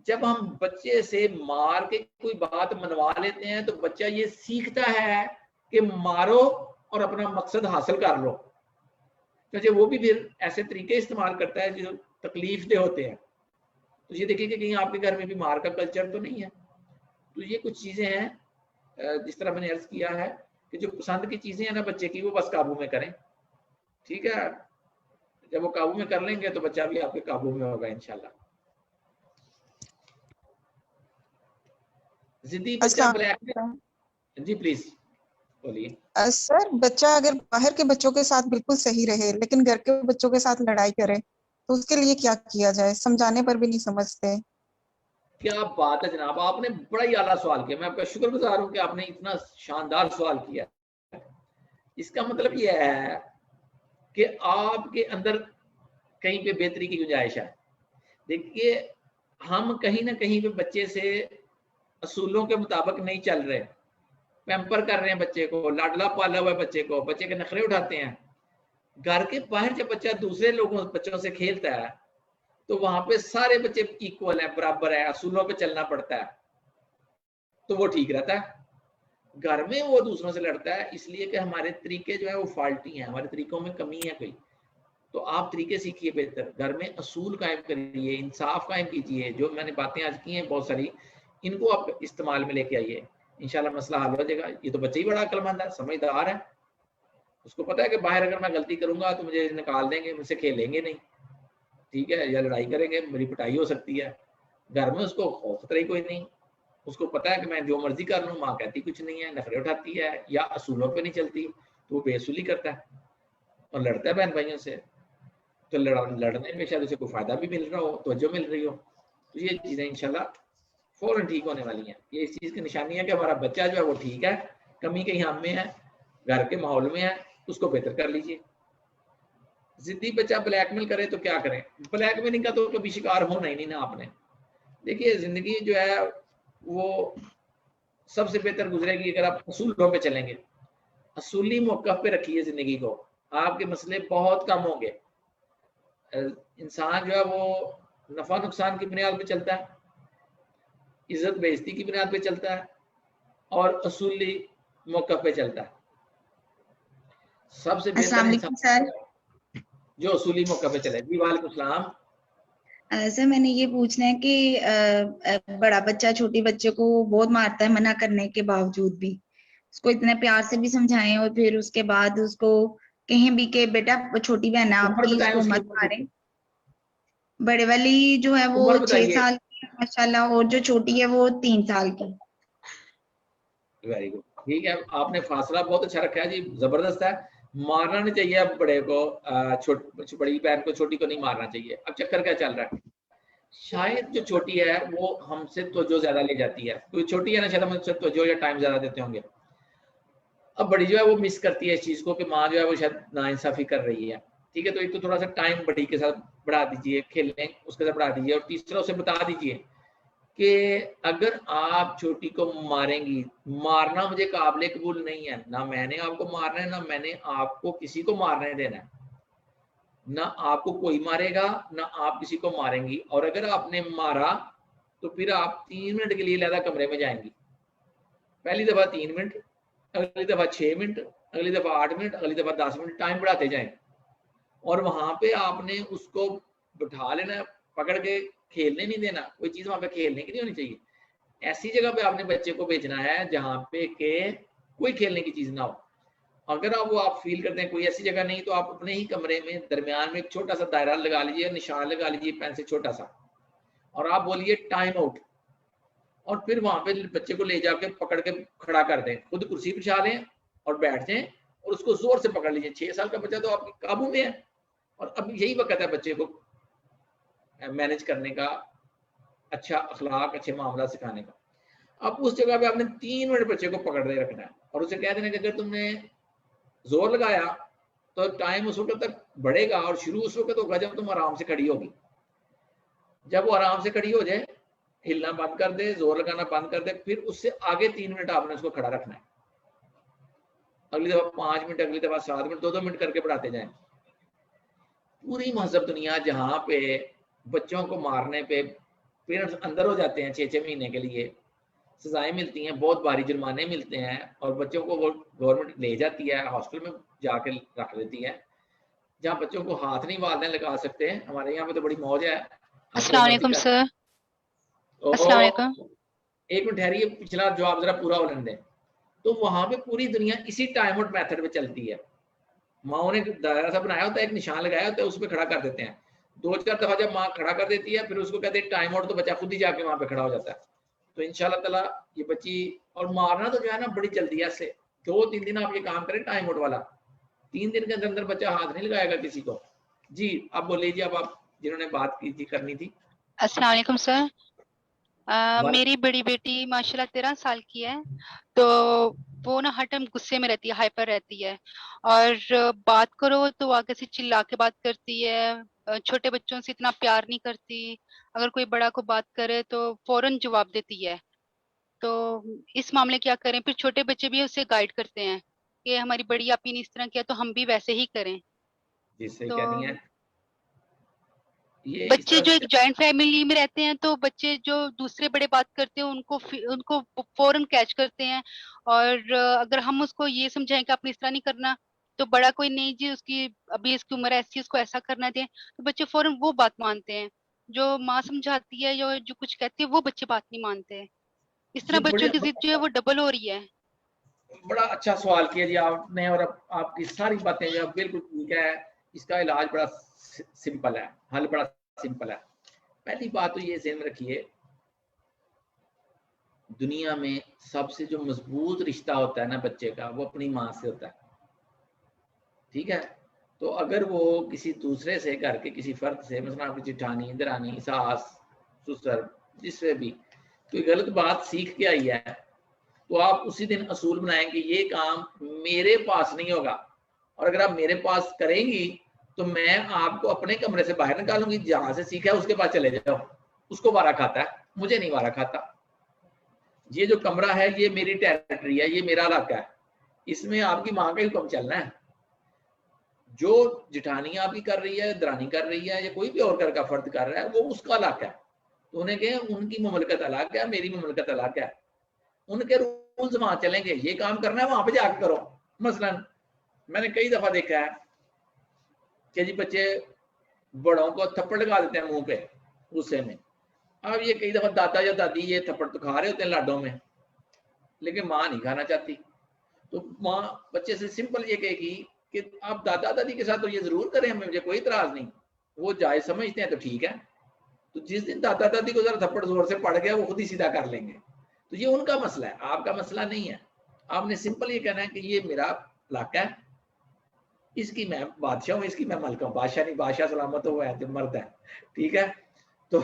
जब हम बच्चे से मार के कोई बात मनवा लेते हैं तो बच्चा ये सीखता है कि मारो और अपना मकसद हासिल कर लो, तो वो भी फिर ऐसे तरीके इस्तेमाल करता है जो तकलीफ दे होते हैं। तो ये देखिए कि कहीं आपके घर में भी मार का कल्चर तो नहीं है। तो ये कुछ चीजें हैं, जिस तरह मैंने अर्ज किया है कि जो पसंद की चीजें हैं ना बच्चे की, वो बस काबू में करें, ठीक है। जब वो काबू में कर लेंगे तो बच्चा भी आपके काबू में होगा इंशाल्लाह। जिद्दी बच्चा ब्लैक, जी प्लीज बोलिए। सर बच्चा अगर बाहर के बच्चों के साथ बिल्कुल सही रहे लेकिन घर के बच्चों के साथ लड़ाई करे तो उसके लिए क्या किया जाए? समझाने पर भी नहीं समझते। क्या बात है जनाब, आपने बड़ा ही आला सवाल किया, मैं आपका शुक्रगुजार हूं कि आपने इतना शानदार सवाल किया। इसका मतलब यह है कि आपके अंदर कहीं पे बेहतरी की गुंजाइश है। देखिए हम कहीं ना कहीं पे बच्चे से असूलों के मुताबिक नहीं चल रहे, पैम्पर कर रहे हैं बच्चे को, लाडला पाला हुआ है बच्चे को, बच्चे के नखरे उठाते हैं। घर के बाहर जब बच्चा दूसरे लोगों बच्चों से खेलता है तो वहां पे सारे बच्चे इक्वल है, बराबर है, असूलों पे चलना पड़ता है, तो वो ठीक रहता है। घर में वो दूसरों से लड़ता है इसलिए कि हमारे तरीके जो है वो फाल्टी हैं, हमारे तरीकों में कमी है कोई। तो आप तरीके सीखिए बेहतर, घर में असूल कायम करिए, इंसाफ कायम कीजिए। जो मैंने बातें आज की हैं बहुत सारी, इनको आप इस्तेमाल में लेके आइए, इंशाल्लाह मसला हल हो जाएगा। ये तो बच्चे ही बड़ा अक्लमंद है, समझदार है, उसको पता है कि बाहर अगर मैं गलती करूंगा तो मुझे निकाल देंगे, मुझसे खेलेंगे नहीं, ठीक है, या लड़ाई करेंगे, मेरी पिटाई हो सकती है। घर में उसको खौफ खतरा ही कोई नहीं, उसको पता है कि मैं जो मर्जी कर लूँ, माँ कहती कुछ नहीं है, नखरे उठाती है या असूलों पे नहीं चलती तो वो बेअसूली करता है और लड़ता है बहन भाइयों से। तो लड़ने में शायद उसे कोई फायदा भी मिल रहा हो, तवज्जो मिल रही हो, तो ये चीजें इंशाल्लाह फौरन ठीक होने वाली हैं। ये इस चीज की निशानी है कि हमारा बच्चा जो है वो ठीक है, कमी कहीं हम में है, घर के माहौल में है, उसको बेहतर कर लीजिए। जिद्दी बच्चा ब्लैकमेल करे तो क्या करें? ब्लैकमेलिंग का तो कभी शिकार होना ही नहीं ना आपने। देखिए जिंदगी जो है वो सबसे बेहतर गुजरेगी अगर आप असूलों पे चलेंगे, असूली मौक़िफ़ पे रखिए जिंदगी को, आपके मसले बहुत कम होंगे। इंसान जो है वो नफा नुकसान की बुनियाद पे चलता है, इज्जत बेइज्जती की बुनियाद पे चलता है और असूली मौक़िफ़ पे चलता है। सबसे बेहतर इंसान जो असूली मौक़िफ़ पे चले। जी वालेकुम सलाम। सर मैंने ये पूछना है कि बड़ा बच्चा छोटे बच्चे को बहुत मारता है मना करने के बावजूद भी, उसको इतने प्यार से भी समझाएं और फिर उसके बाद उसको कहें भी कि बेटा छोटी बहन है आपकी, उसको मत मारें। बड़े वाली जो है वो 6 साल की माशाल्लाह और जो छोटी है वो 3 साल की। वेरी गुड, ठीक है, आपने फासला बहुत अच्छा रखा है जी, जबरदस्त है। मारना नहीं चाहिए अब बड़े को, बड़ी बहन को छोटी को नहीं मारना चाहिए। अब चक्कर क्या चल रहा है, शायद जो छोटी है वो हमसे तवज्जो ज्यादा ले जाती है, कोई छोटी है ना शायद हमसे तवज्जो या टाइम ज्यादा देते होंगे। अब बड़ी जो है वो मिस करती है इस चीज को कि माँ जो है वो शायद नाइंसाफी कर रही है, ठीक है। तो एक तो थोड़ा सा टाइम बड़ी के साथ बढ़ा दीजिए, खेलने उसके साथ बढ़ा दीजिए, और तीसरा उसे बता दीजिए कि अगर आप छोटी को मारेंगी, मारना मुझे काबिल कबूल नहीं है, ना मैंने आपको मारना है, ना मैंने आपको किसी को मारने देना है, ना आपको कोई मारेगा ना आप किसी को मारेंगी। और अगर आपने मारा तो फिर आप 3 मिनट के लिए अलग कमरे में जाएंगी, पहली दफा 3 मिनट, अगली दफा 6 मिनट, अगली दफा 8 मिनट, अगली दफा 10 मिनट, टाइम बढ़ाते जाएं। और वहां पे आपने उसको बिठा लेना, पकड़ के खेलने नहीं देना, कोई चीज वहां पे खेलने की नहीं होनी चाहिए। ऐसी जगह पे आपने बच्चे को भेजना है जहां पे के कोई खेलने की चीज ना हो। अगर आप फील करते हैं कोई ऐसी जगह नहीं, तो आप अपने ही कमरे में दरमियान में एक छोटा सा दायरा लगा लीजिए, निशान लगा लीजिए पेन से छोटा सा, और आप बोलिए टाइम आउट, और फिर वहां पे बच्चे को ले जाके पकड़ के खड़ा कर दें, खुद कुर्सी बिछा लें और बैठ जाएं और उसको जोर से पकड़ लीजिए। 6 साल का बच्चा तो आपके काबू में है, और अब यही वक्त है बच्चे को मैनेज करने का, अच्छा अखलाक, अच्छे मामला सिखाने का। अब उस जगह पे आपने 3 मिनट बच्चे को पकड़ के रखना है और उसे कह देना कि अगर तुमने जोर लगाया तो टाइम उस वक्त तक बढ़ेगा और शुरू उस वक्त होगा जब तुम आराम से खड़ी होगी। जब वो आराम से खड़ी हो जाए, हिलना बंद कर दे, जोर लगाना बंद कर दे, फिर उससे आगे 3 मिनट आपने उसको खड़ा रखना है। अगली दफा 5 मिनट, अगली दफा 7 मिनट, 2-2 मिनट करके बढ़ाते जाएं। पूरी महजब दुनिया जहां पे बच्चों को मारने पे पेरेंट्स अंदर हो जाते हैं 6-6 महीने के लिए, सजाएं मिलती हैं, बहुत भारी जुर्माने मिलते हैं, और बच्चों को गवर्नमेंट ले जाती है, हॉस्टल में जाके रख देती है, जहाँ बच्चों को हाथ नहीं वालने लगा सकते। हमारे यहाँ पे तो बड़ी मौज है। अस्सलाम वालेकुम सर। अस्सलाम वालेकुम। एक मिनट ठहरिए, पिछला जवाब जरा पूरा हो लेने दें। तो वहां पे पूरी दुनिया इसी टाइम आउट मेथड पे चलती है। माओ ने दायरा सा बनाया होता है, एक निशान लगाया होता है, उस पर खड़ा कर देते हैं। 2-4 दफा जब माँ खड़ा कर देती है, फिर उसको कहते हैं टाइम आउट, तो बच्चा खुद ही जाके वहां पे खड़ा हो जाता है। तो इंशाल्लाह ताला ये बच्ची, और मारना तो जो है ना बड़ी जल्दी है, ऐसे 2-3 दिन आप ये काम करें टाइम आउट वाला, 3 दिन के अंदर अंदर बच्चा हाथ नहीं लगाएगा किसी को। जी आप बोलिए जी, अब आप जिन्होंने बात की थी, करनी थी। अस्सलाम वालेकुम सर। मेरी बड़ी बेटी माशाल्लाह 13 साल की है, तो वो ना हर टाइम गुस्से में रहती है, हाइपर रहती है, और बात करो तो आगे से चिल्ला के बात करती है। छोटे बच्चों से इतना प्यार नहीं करती, अगर कोई बड़ा को बात करे तो फौरन जवाब देती है। तो इस मामले क्या करें? फिर छोटे बच्चे भी उसे गाइड करते हैं कि हमारी बड़ी आपी ने इस तरह किया तो हम भी वैसे ही करें। जी सही तो कहनी है। ये बच्चे जो एक जॉइंट फैमिली में रहते हैं, तो बच्चे जो दूसरे बड़े बात करते हैं उनको फौरन कैच करते हैं, और अगर हम उसको ये समझाएं कि आपने इस तरह नहीं करना, तो बड़ा कोई नहीं जी, उसकी अभी इसकी उम्र ऐसी, इसको ऐसा करना दें, तो बच्चे फौरन वो बात मानते हैं। जो माँ समझाती है या जो कुछ कहती है वो बच्चे बात नहीं मानते हैं। इस तरह बच्चों की जिद जो है वो डबल हो रही है। बड़ा अच्छा सवाल किया जी आपने, और आपकी सारी बातें जो बिल्कुल ठीक है। इसका इलाज बड़ा सिंपल है, हल बड़ा सिंपल है। पहली बात तो ये ध्यान में रखिए, दुनिया में सबसे जो मजबूत रिश्ता होता है ना बच्चे का, वो अपनी माँ से होता है। ठीक है, तो अगर वो किसी दूसरे से, घर के किसी फर्द से, मतलब आपकी जिठानी, दरानी, सास, ससुर, जिससे भी कोई गलत बात सीख के आई है, तो आप उसी दिन असूल बनाएं कि ये काम मेरे पास नहीं होगा, और अगर आप मेरे पास करेंगी तो मैं आपको अपने कमरे से बाहर निकालूंगी, जहां से सीखा है उसके पास चले जाओ, उसको वारा खाता है, मुझे नहीं वारा खाता। ये जो कमरा है ये मेरी टेरिटरी है, ये मेरा इलाका है, इसमें आपकी माँ का हुक्म चलना है। जो जिठानी आपकी कर रही है, दरानी कर रही है, या कोई भी और घर का फर्द कर रहा है, वो उसका इलाका है। तो उन्हें कहें उनकी ममलकत अलग है, मेरी ममलकत अलग है, उनके रूल्स वहां चलेंगे। ये काम करना है वहां पे जाकर करो। मसलन मैंने कई दफा देखा है कि जी बच्चे बड़ों को थप्पड़ लगा देते हैं मुंह पे गुस्से में। अब ये कई दफा दादा या दादी ये थप्पड़ तो खा रहे होते हैं लाडों में, लेकिन माँ नहीं खाना चाहती। तो माँ बच्चे से सिंपल ये कहेगी कि आप दादा दादी के साथ तो ये जरूर करें, मुझे कोई इतराज नहीं, वो जायज समझते हैं तो ठीक है। तो जिस दिन दादा दादी को जरा थप्पड़ जोर से पड़ गया, वो खुद ही सीधा कर लेंगे। तो ये उनका मसला है, आपका मसला नहीं है। आपने सिंपल ये कहना है कि ये मेरा इलाका है, इसकी मैं बादशाह हूँ, इसकी मैं मलका हूँ। बादशाह नहीं, बादशाह सलामत हो, है मर्द है, ठीक है। तो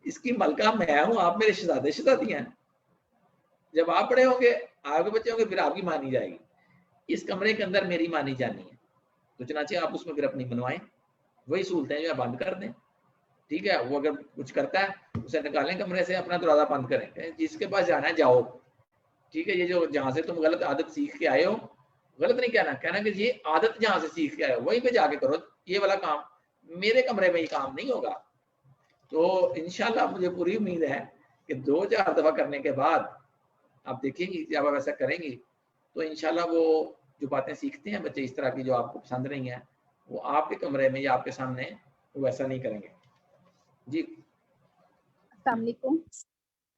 इसकी मलका मैं हूँ, आप मेरे शहजादे शहजादी हैं। जब आप बड़े होंगे, आपके बच्चे होंगे, फिर आपकी मानी जाएगी। इस कमरे के अंदर मेरी मानी जानी है, तो चनाचे आप उसमें फिर अपनी बनवाएं, वही सहूलतें जो है बंद कर दें। ठीक है, वो अगर कुछ करता है उसे निकालें कमरे से, अपना दरवाजा बंद करें, जिसके पास जाना है जाओ। ठीक है, ये जो जहां से तुम गलत आदत सीख के आए हो, गलत नहीं कहना, कहना कि ये आदत जहां से सीख के आए हो वहीं पे जाके करो, ये वाला काम मेरे कमरे में ये काम नहीं होगा। तो इंशाल्लाह मुझे पूरी उम्मीद है कि 2-4 दफा करने के बाद आप देखेंगी, जब आप ऐसा करेंगी तो इंशाल्लाह वो जो बातें सीखते हैं बच्चे इस तरह की जो आपको पसंद नहीं है, वो आपके कमरे में या आपके सामने वो ऐसा नहीं करेंगे। जी अस्सलाम वालेकुम।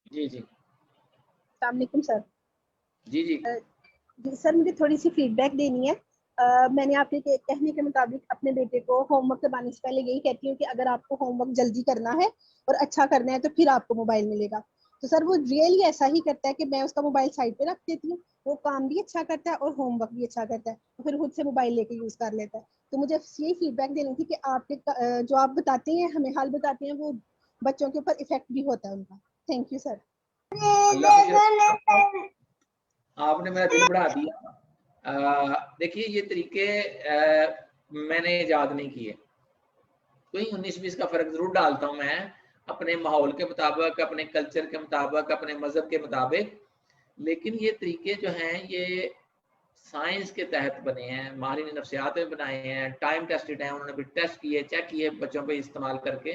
जी जी अस्सलाम वालेकुम सर। जी जी जी सर, मुझे थोड़ी सी फीडबैक देनी है। मैंने आपके कहने के मुताबिक अपने बेटे को होमवर्क करवाने से पहले यही कहती हूँ कि अगर आपको होमवर्क जल्दी करना है और अच्छा करना है तो फिर आपको मोबाइल मिलेगा। तो सर वो रियली ऐसा ही करता है कि मैं उसका मोबाइल साइड पे रख देती हूँ, वो काम भी अच्छा करता है और होमवर्क भी अच्छा करता है, तो फिर खुद से मोबाइल लेके यूज कर लेता है। तो मुझे यही फीडबैक देनी थी कि आपके जो आप बताते हैं, हमें हाल बताते हैं, वो बच्चों के ऊपर इफेक्ट भी होता है उनका। Thank you sir. अल्लाह आपने मेरा दिल बढ़ा दिया। देखिए ये तरीके मैंने याद नहीं किए, कोई 19-20 का फर्क जरूर डालता हूँ मैं अपने माहौल के मुताबिक, अपने कल्चर के मुताबिक, अपने मजहब के मुताबिक, लेकिन ये तरीके जो हैं ये साइंस के तहत बने हैं, माहिरीन नफ्सियात में बनाए हैं, टाइम टेस्टेड हैं, उन्होंने भी टेस्ट किए, चेक किए बच्चों पे इस्तेमाल करके।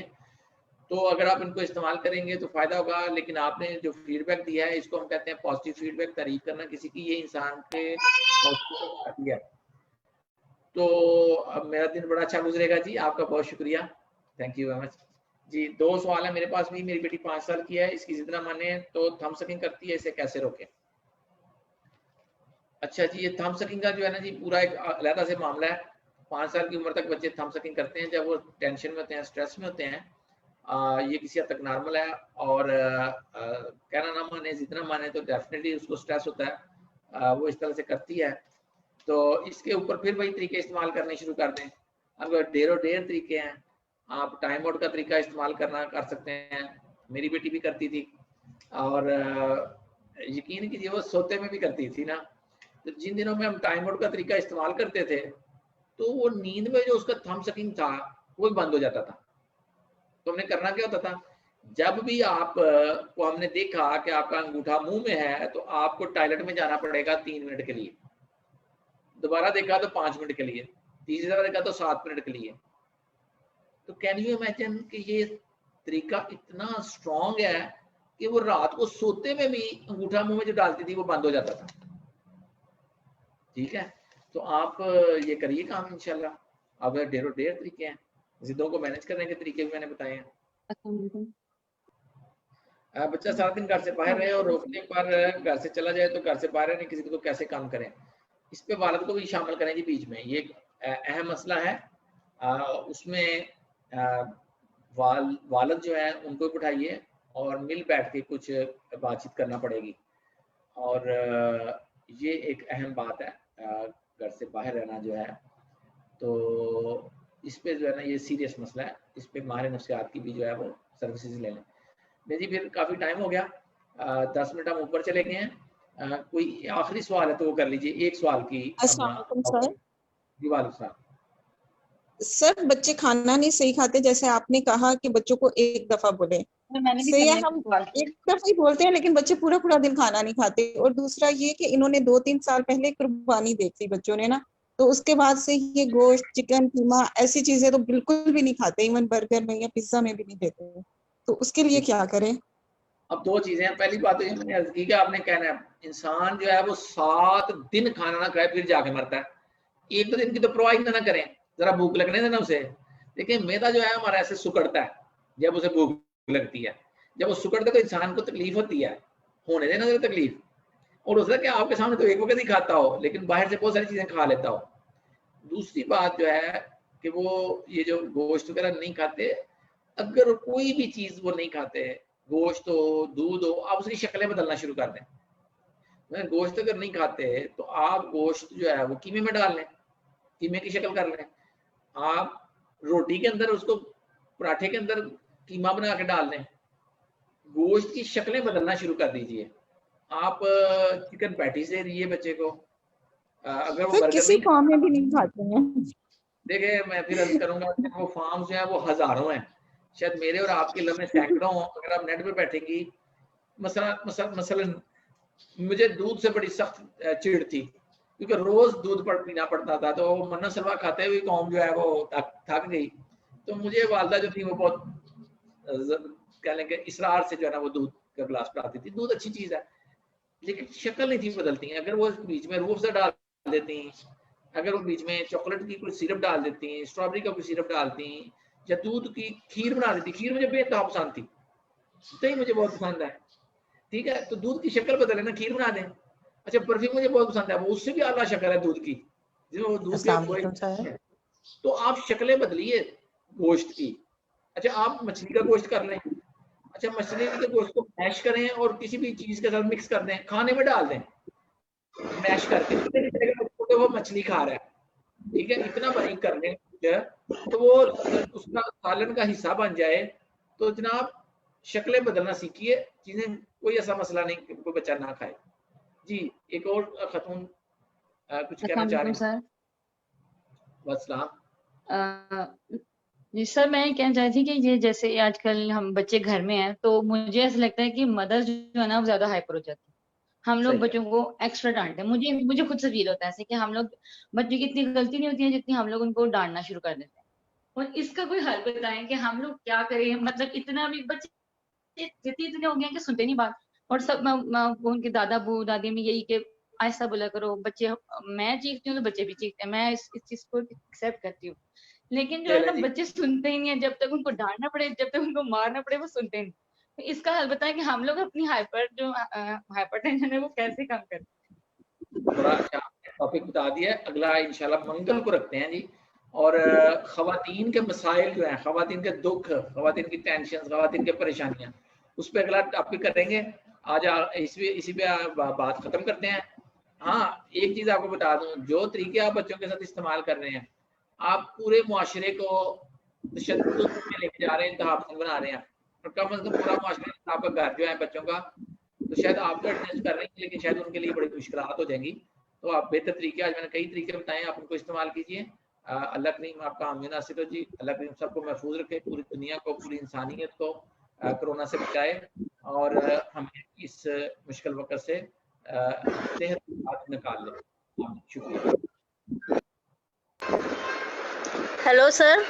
तो अगर आप इनको इस्तेमाल करेंगे तो फ़ायदा होगा, लेकिन आपने जो फीडबैक दिया है इसको हम कहते हैं पॉजिटिव फीडबैक, तारीफ करना किसी की, ये इंसान के आती है। तो अब मेरा दिन बड़ा अच्छा गुजरेगा जी, आपका बहुत शुक्रिया, थैंक यू वेरी मच जी। 2 सवाल है मेरे पास भी। मेरी बेटी 5 साल की है, इसकी जितना माने तो थंब सकिंग करती है, इसे कैसे रोकें? अच्छा जी, ये थंब सकिंग का जो है ना जी पूरा एक अलग से मामला है। 5 साल की उम्र तक बच्चे थंब सकिंग करते हैं जब वो टेंशन में होते हैं, स्ट्रेस में होते हैं। ये किसी हद तक नॉर्मल है, और कहना ना माने जितना माने तो डेफिनेटली उसको स्ट्रेस होता है, वो इस तरह से करती है। तो इसके ऊपर फिर वही तरीके इस्तेमाल करने शुरू कर दें। अब ढेरों ढेर तरीके हैं, आप टाइम आउट का तरीका इस्तेमाल कर सकते हैं, मेरी बेटी भी करती थी, और यकीन कीजिए वो सोते में भी करती थी ना। तो जिन दिनों में हम टाइम आउट का तरीका इस्तेमाल करते थे तो वो नींद में जो उसका थंब सकिंग था वो बंद हो जाता था। तो हमने करना क्या होता था, जब भी आप को हमने देखा कि आपका अंगूठा मुंह में है तो आपको टॉयलेट में जाना पड़ेगा 3 मिनट के लिए, दोबारा देखा तो 5 मिनट के लिए, तीसरी दफा देखा तो 7 मिनट के लिए। तो कैन यू इमेजिन कि ये तरीका इतना स्ट्रॉन्ग है कि वो रात को सोते में भी अंगूठा मुंह में जो डालती थी वो बंद हो जाता था। ठीक है, तो आप ये करिए काम इंशाल्लाह। अब ढेरों ढेर तरीके हैं, जिद्दों को मैनेज करने के तरीके भी मैंने बताए हैं। बच्चा सारा दिन घर से बाहर रहे और रोकने पर घर से चला जाए तो घर से बाहर रहने किसी को कैसे काम करें, इस पे वालिद को भी शामिल करें जी बीच में। ये अहम मसला है, उसमें वालिद जो है उनको बिठाइए और मिल बैठ के कुछ बातचीत करना पड़ेगी। और ये एक अहम बात है, घर से बाहर रहना जो है, तो इस पे जो है ना ये सीरियस मसला है, इस पे माहिर नफ्सियात की भी जो है वो सर्विसेज ले लें। नहीं जी, फिर काफ़ी टाइम हो गया, 10 मिनट हम ऊपर चले गए हैं। कोई आखिरी सवाल है तो वो कर लीजिए, एक सवाल की। सर बच्चे खाना नहीं सही खाते, जैसे आपने कहा कि बच्चों को एक दफा बोले, सही है, हम एक दफा ही बोलते हैं लेकिन बच्चे पूरा पूरा दिन खाना नहीं खाते। और दूसरा ये कि इन्होंने 2-3 साल पहले कुर्बानी देख ली बच्चों ने ना, तो उसके बाद से ये गोश्त, चिकन, कीमा ऐसी चीजें तो बिल्कुल भी नहीं खाते, इवन बर्गर में या पिज्जा में भी नहीं देते। तो उसके लिए क्या करें? अब 2 चीजें हैं। पहली बात तो ये मैंने अर्ज की कि आपने कहना है इंसान जो है वो 7 दिन खाना ना खाए फिर जाके मरता है। एक तो दिन की तो परवाह ना करें, जरा भूख लगने देना उसे। देखिए मैदा जो है हमारा ऐसे सुकड़ता है जब उसे भूख लगती है, जब वो सुकड़ता है तो इंसान को तकलीफ होती है, होने देना जरा तकलीफ। और दूसरा क्या, आपके सामने तो एक वक्त ही खाता हो लेकिन बाहर से बहुत सारी चीजें खा लेता हो। दूसरी बात जो है कि वो ये जो गोश्त वगैरह नहीं खाते, अगर कोई भी चीज वो नहीं खाते, गोश्त हो, दूध हो, आप उसकी शक्लें बदलना शुरू कर दें। गोश्त अगर नहीं खाते तो आप गोश्त जो है वो कीमे में डाल लें, कीमे की शक्ल कर लें। आप रोटी के अंदर उसको, पराठे के अंदर कीमा बना के डाल दें। गोश्त की शक्लें बदलना शुरू कर दीजिए। आप चिकन पैटीज दे दीजिए बच्चे को, अगर वो बर्गर किसी फॉर्म में भी नहीं खाते हैं। देखिए मैं फिर अर्ज करूंगा, वो फार्म जो है वो हजारों हैं, शायद मेरे और आपके लम्हे सैकड़ों हों। अगर आप नेट पे बैठेंगी, मसलन मुझे दूध से बड़ी सख्त चिढ़ थी क्योंकि रोज दूध पीना पड़ता था, तो मन्ना सलवा खाते हुए कौम जो है वो थक गई। तो मुझे वालदा जो थी वो बहुत कह लें कि इसरार से जो है ना वो दूध का गिलास पिलाती थी। दूध अच्छी चीज है लेकिन शक्ल नहीं थी बदलती। अगर वो बीच में रूह अफ़ज़ा डाल देती, अगर वो बीच में चॉकलेट की कोई सिरप डाल देती, स्ट्रॉबेरी का कोई सिरप डालती, या दूध की खीर बना देती। खीर मुझे बेहद पसंद थी, दही मुझे बहुत पसंद है, ठीक है, तो दूध की शक्ल बदले ना, खीर बना दें। अच्छा परफ्यूम मुझे बहुत पसंद है, वो उससे भी आला शक्ल है दूध की, जो दूध के, तो आप शक्लें बदलिए गोश्त की। अच्छा आप मछली का गोश्त कर लें, अच्छा मछली के गोश्त को मैश करें और किसी भी चीज के साथ मिक्स कर दें, खाने में डाल दें मैश करके, तो वो मछली खा रहा है, ठीक है, इतना बारीक कर लें तो वो उसका सालन का हिस्सा बन जाए। तो जनाब शक्लें बदलना सीखिए, चीजें, कोई ऐसा मसला नहीं कि कोई बच्चा ना खाए। जी एक और खतून कुछ कहना चाह रहे हैं? सर वस्सलाम। जी सर, मैं कहना चाहती थी कि ये जैसे आजकल हम बच्चे घर में हैं, तो मुझे ऐसा लगता है कि मदर्स जो है ना वो ज्यादा हाइपर हो जाती है। हम लोग सही है। बच्चों को एक्स्ट्रा डांटते हैं। मुझे खुद से फील होता है ऐसे कि हम लोग, बच्चों की इतनी गलती नहीं होती है जितनी हम लोग उनको डांटना शुरू कर देते हैं। और इसका कोई हल बताएं कि हम लोग क्या करें। मतलब इतना भी बच्चे जितने इतने हो गए हैं कि सुनते नहीं बात। और सब उनके दादा बू दादी में यही कि ऐसा बोला करो बच्चे। मैं चीखती हूँ तो बच्चे भी चीखते हैं, मैं इस चीज को एक्सेप्ट करती हूँ। लेकिन जो है चले ना जी। बच्चे सुनते ही नहीं है। जब तक उनको डांटना पड़े, जब तक उनको मारना पड़े, वो सुनते नहीं। तो इसका हल बताएं कि हम लोग अपनी हाइपरटेंशन है वो कैसे कम करें। बड़ा अच्छा टॉपिक बता दिया है। अगला इंशाल्लाह मंगल को रखते हैं जी। और खवातीन के मसाइल जो हैं, खवातीन के दुख, खवातीन की टेंशन, खवातीन की परेशानियां, उस पर अगला टॉपिक करेंगे। आज इसी पे बात खत्म करते हैं। हाँ, एक चीज आपको बता दूं, जो तरीके आप बच्चों के साथ इस्तेमाल कर रहे हैं, आप पूरे मुआशरे को तशद्दुद में लेके जा रहे हैं, इंतहा बना रहे हैं। और कम से कम पूरा मुआशरा, आपका घर जो है बच्चों का, तो शायद आप तो एडजस्ट कर रहे हैं, लेकिन शायद उनके लिए बड़ी मुश्किलात हो जाएंगी। तो आप बेहतर तरीके, आज मैंने कई तरीके बताए, आप उनको इस्तेमाल कीजिए। अल्लाह करीम आपका हामी नासिर हो जी। अल्लाह करीम सबको महफूज रखे, पूरी दुनिया को, पूरी इंसानियत को कोरोना से बचाए और हमें इस मुश्किल वक्त से सेहत के साथ निकाल ले। शुक्रिया। Hello sir.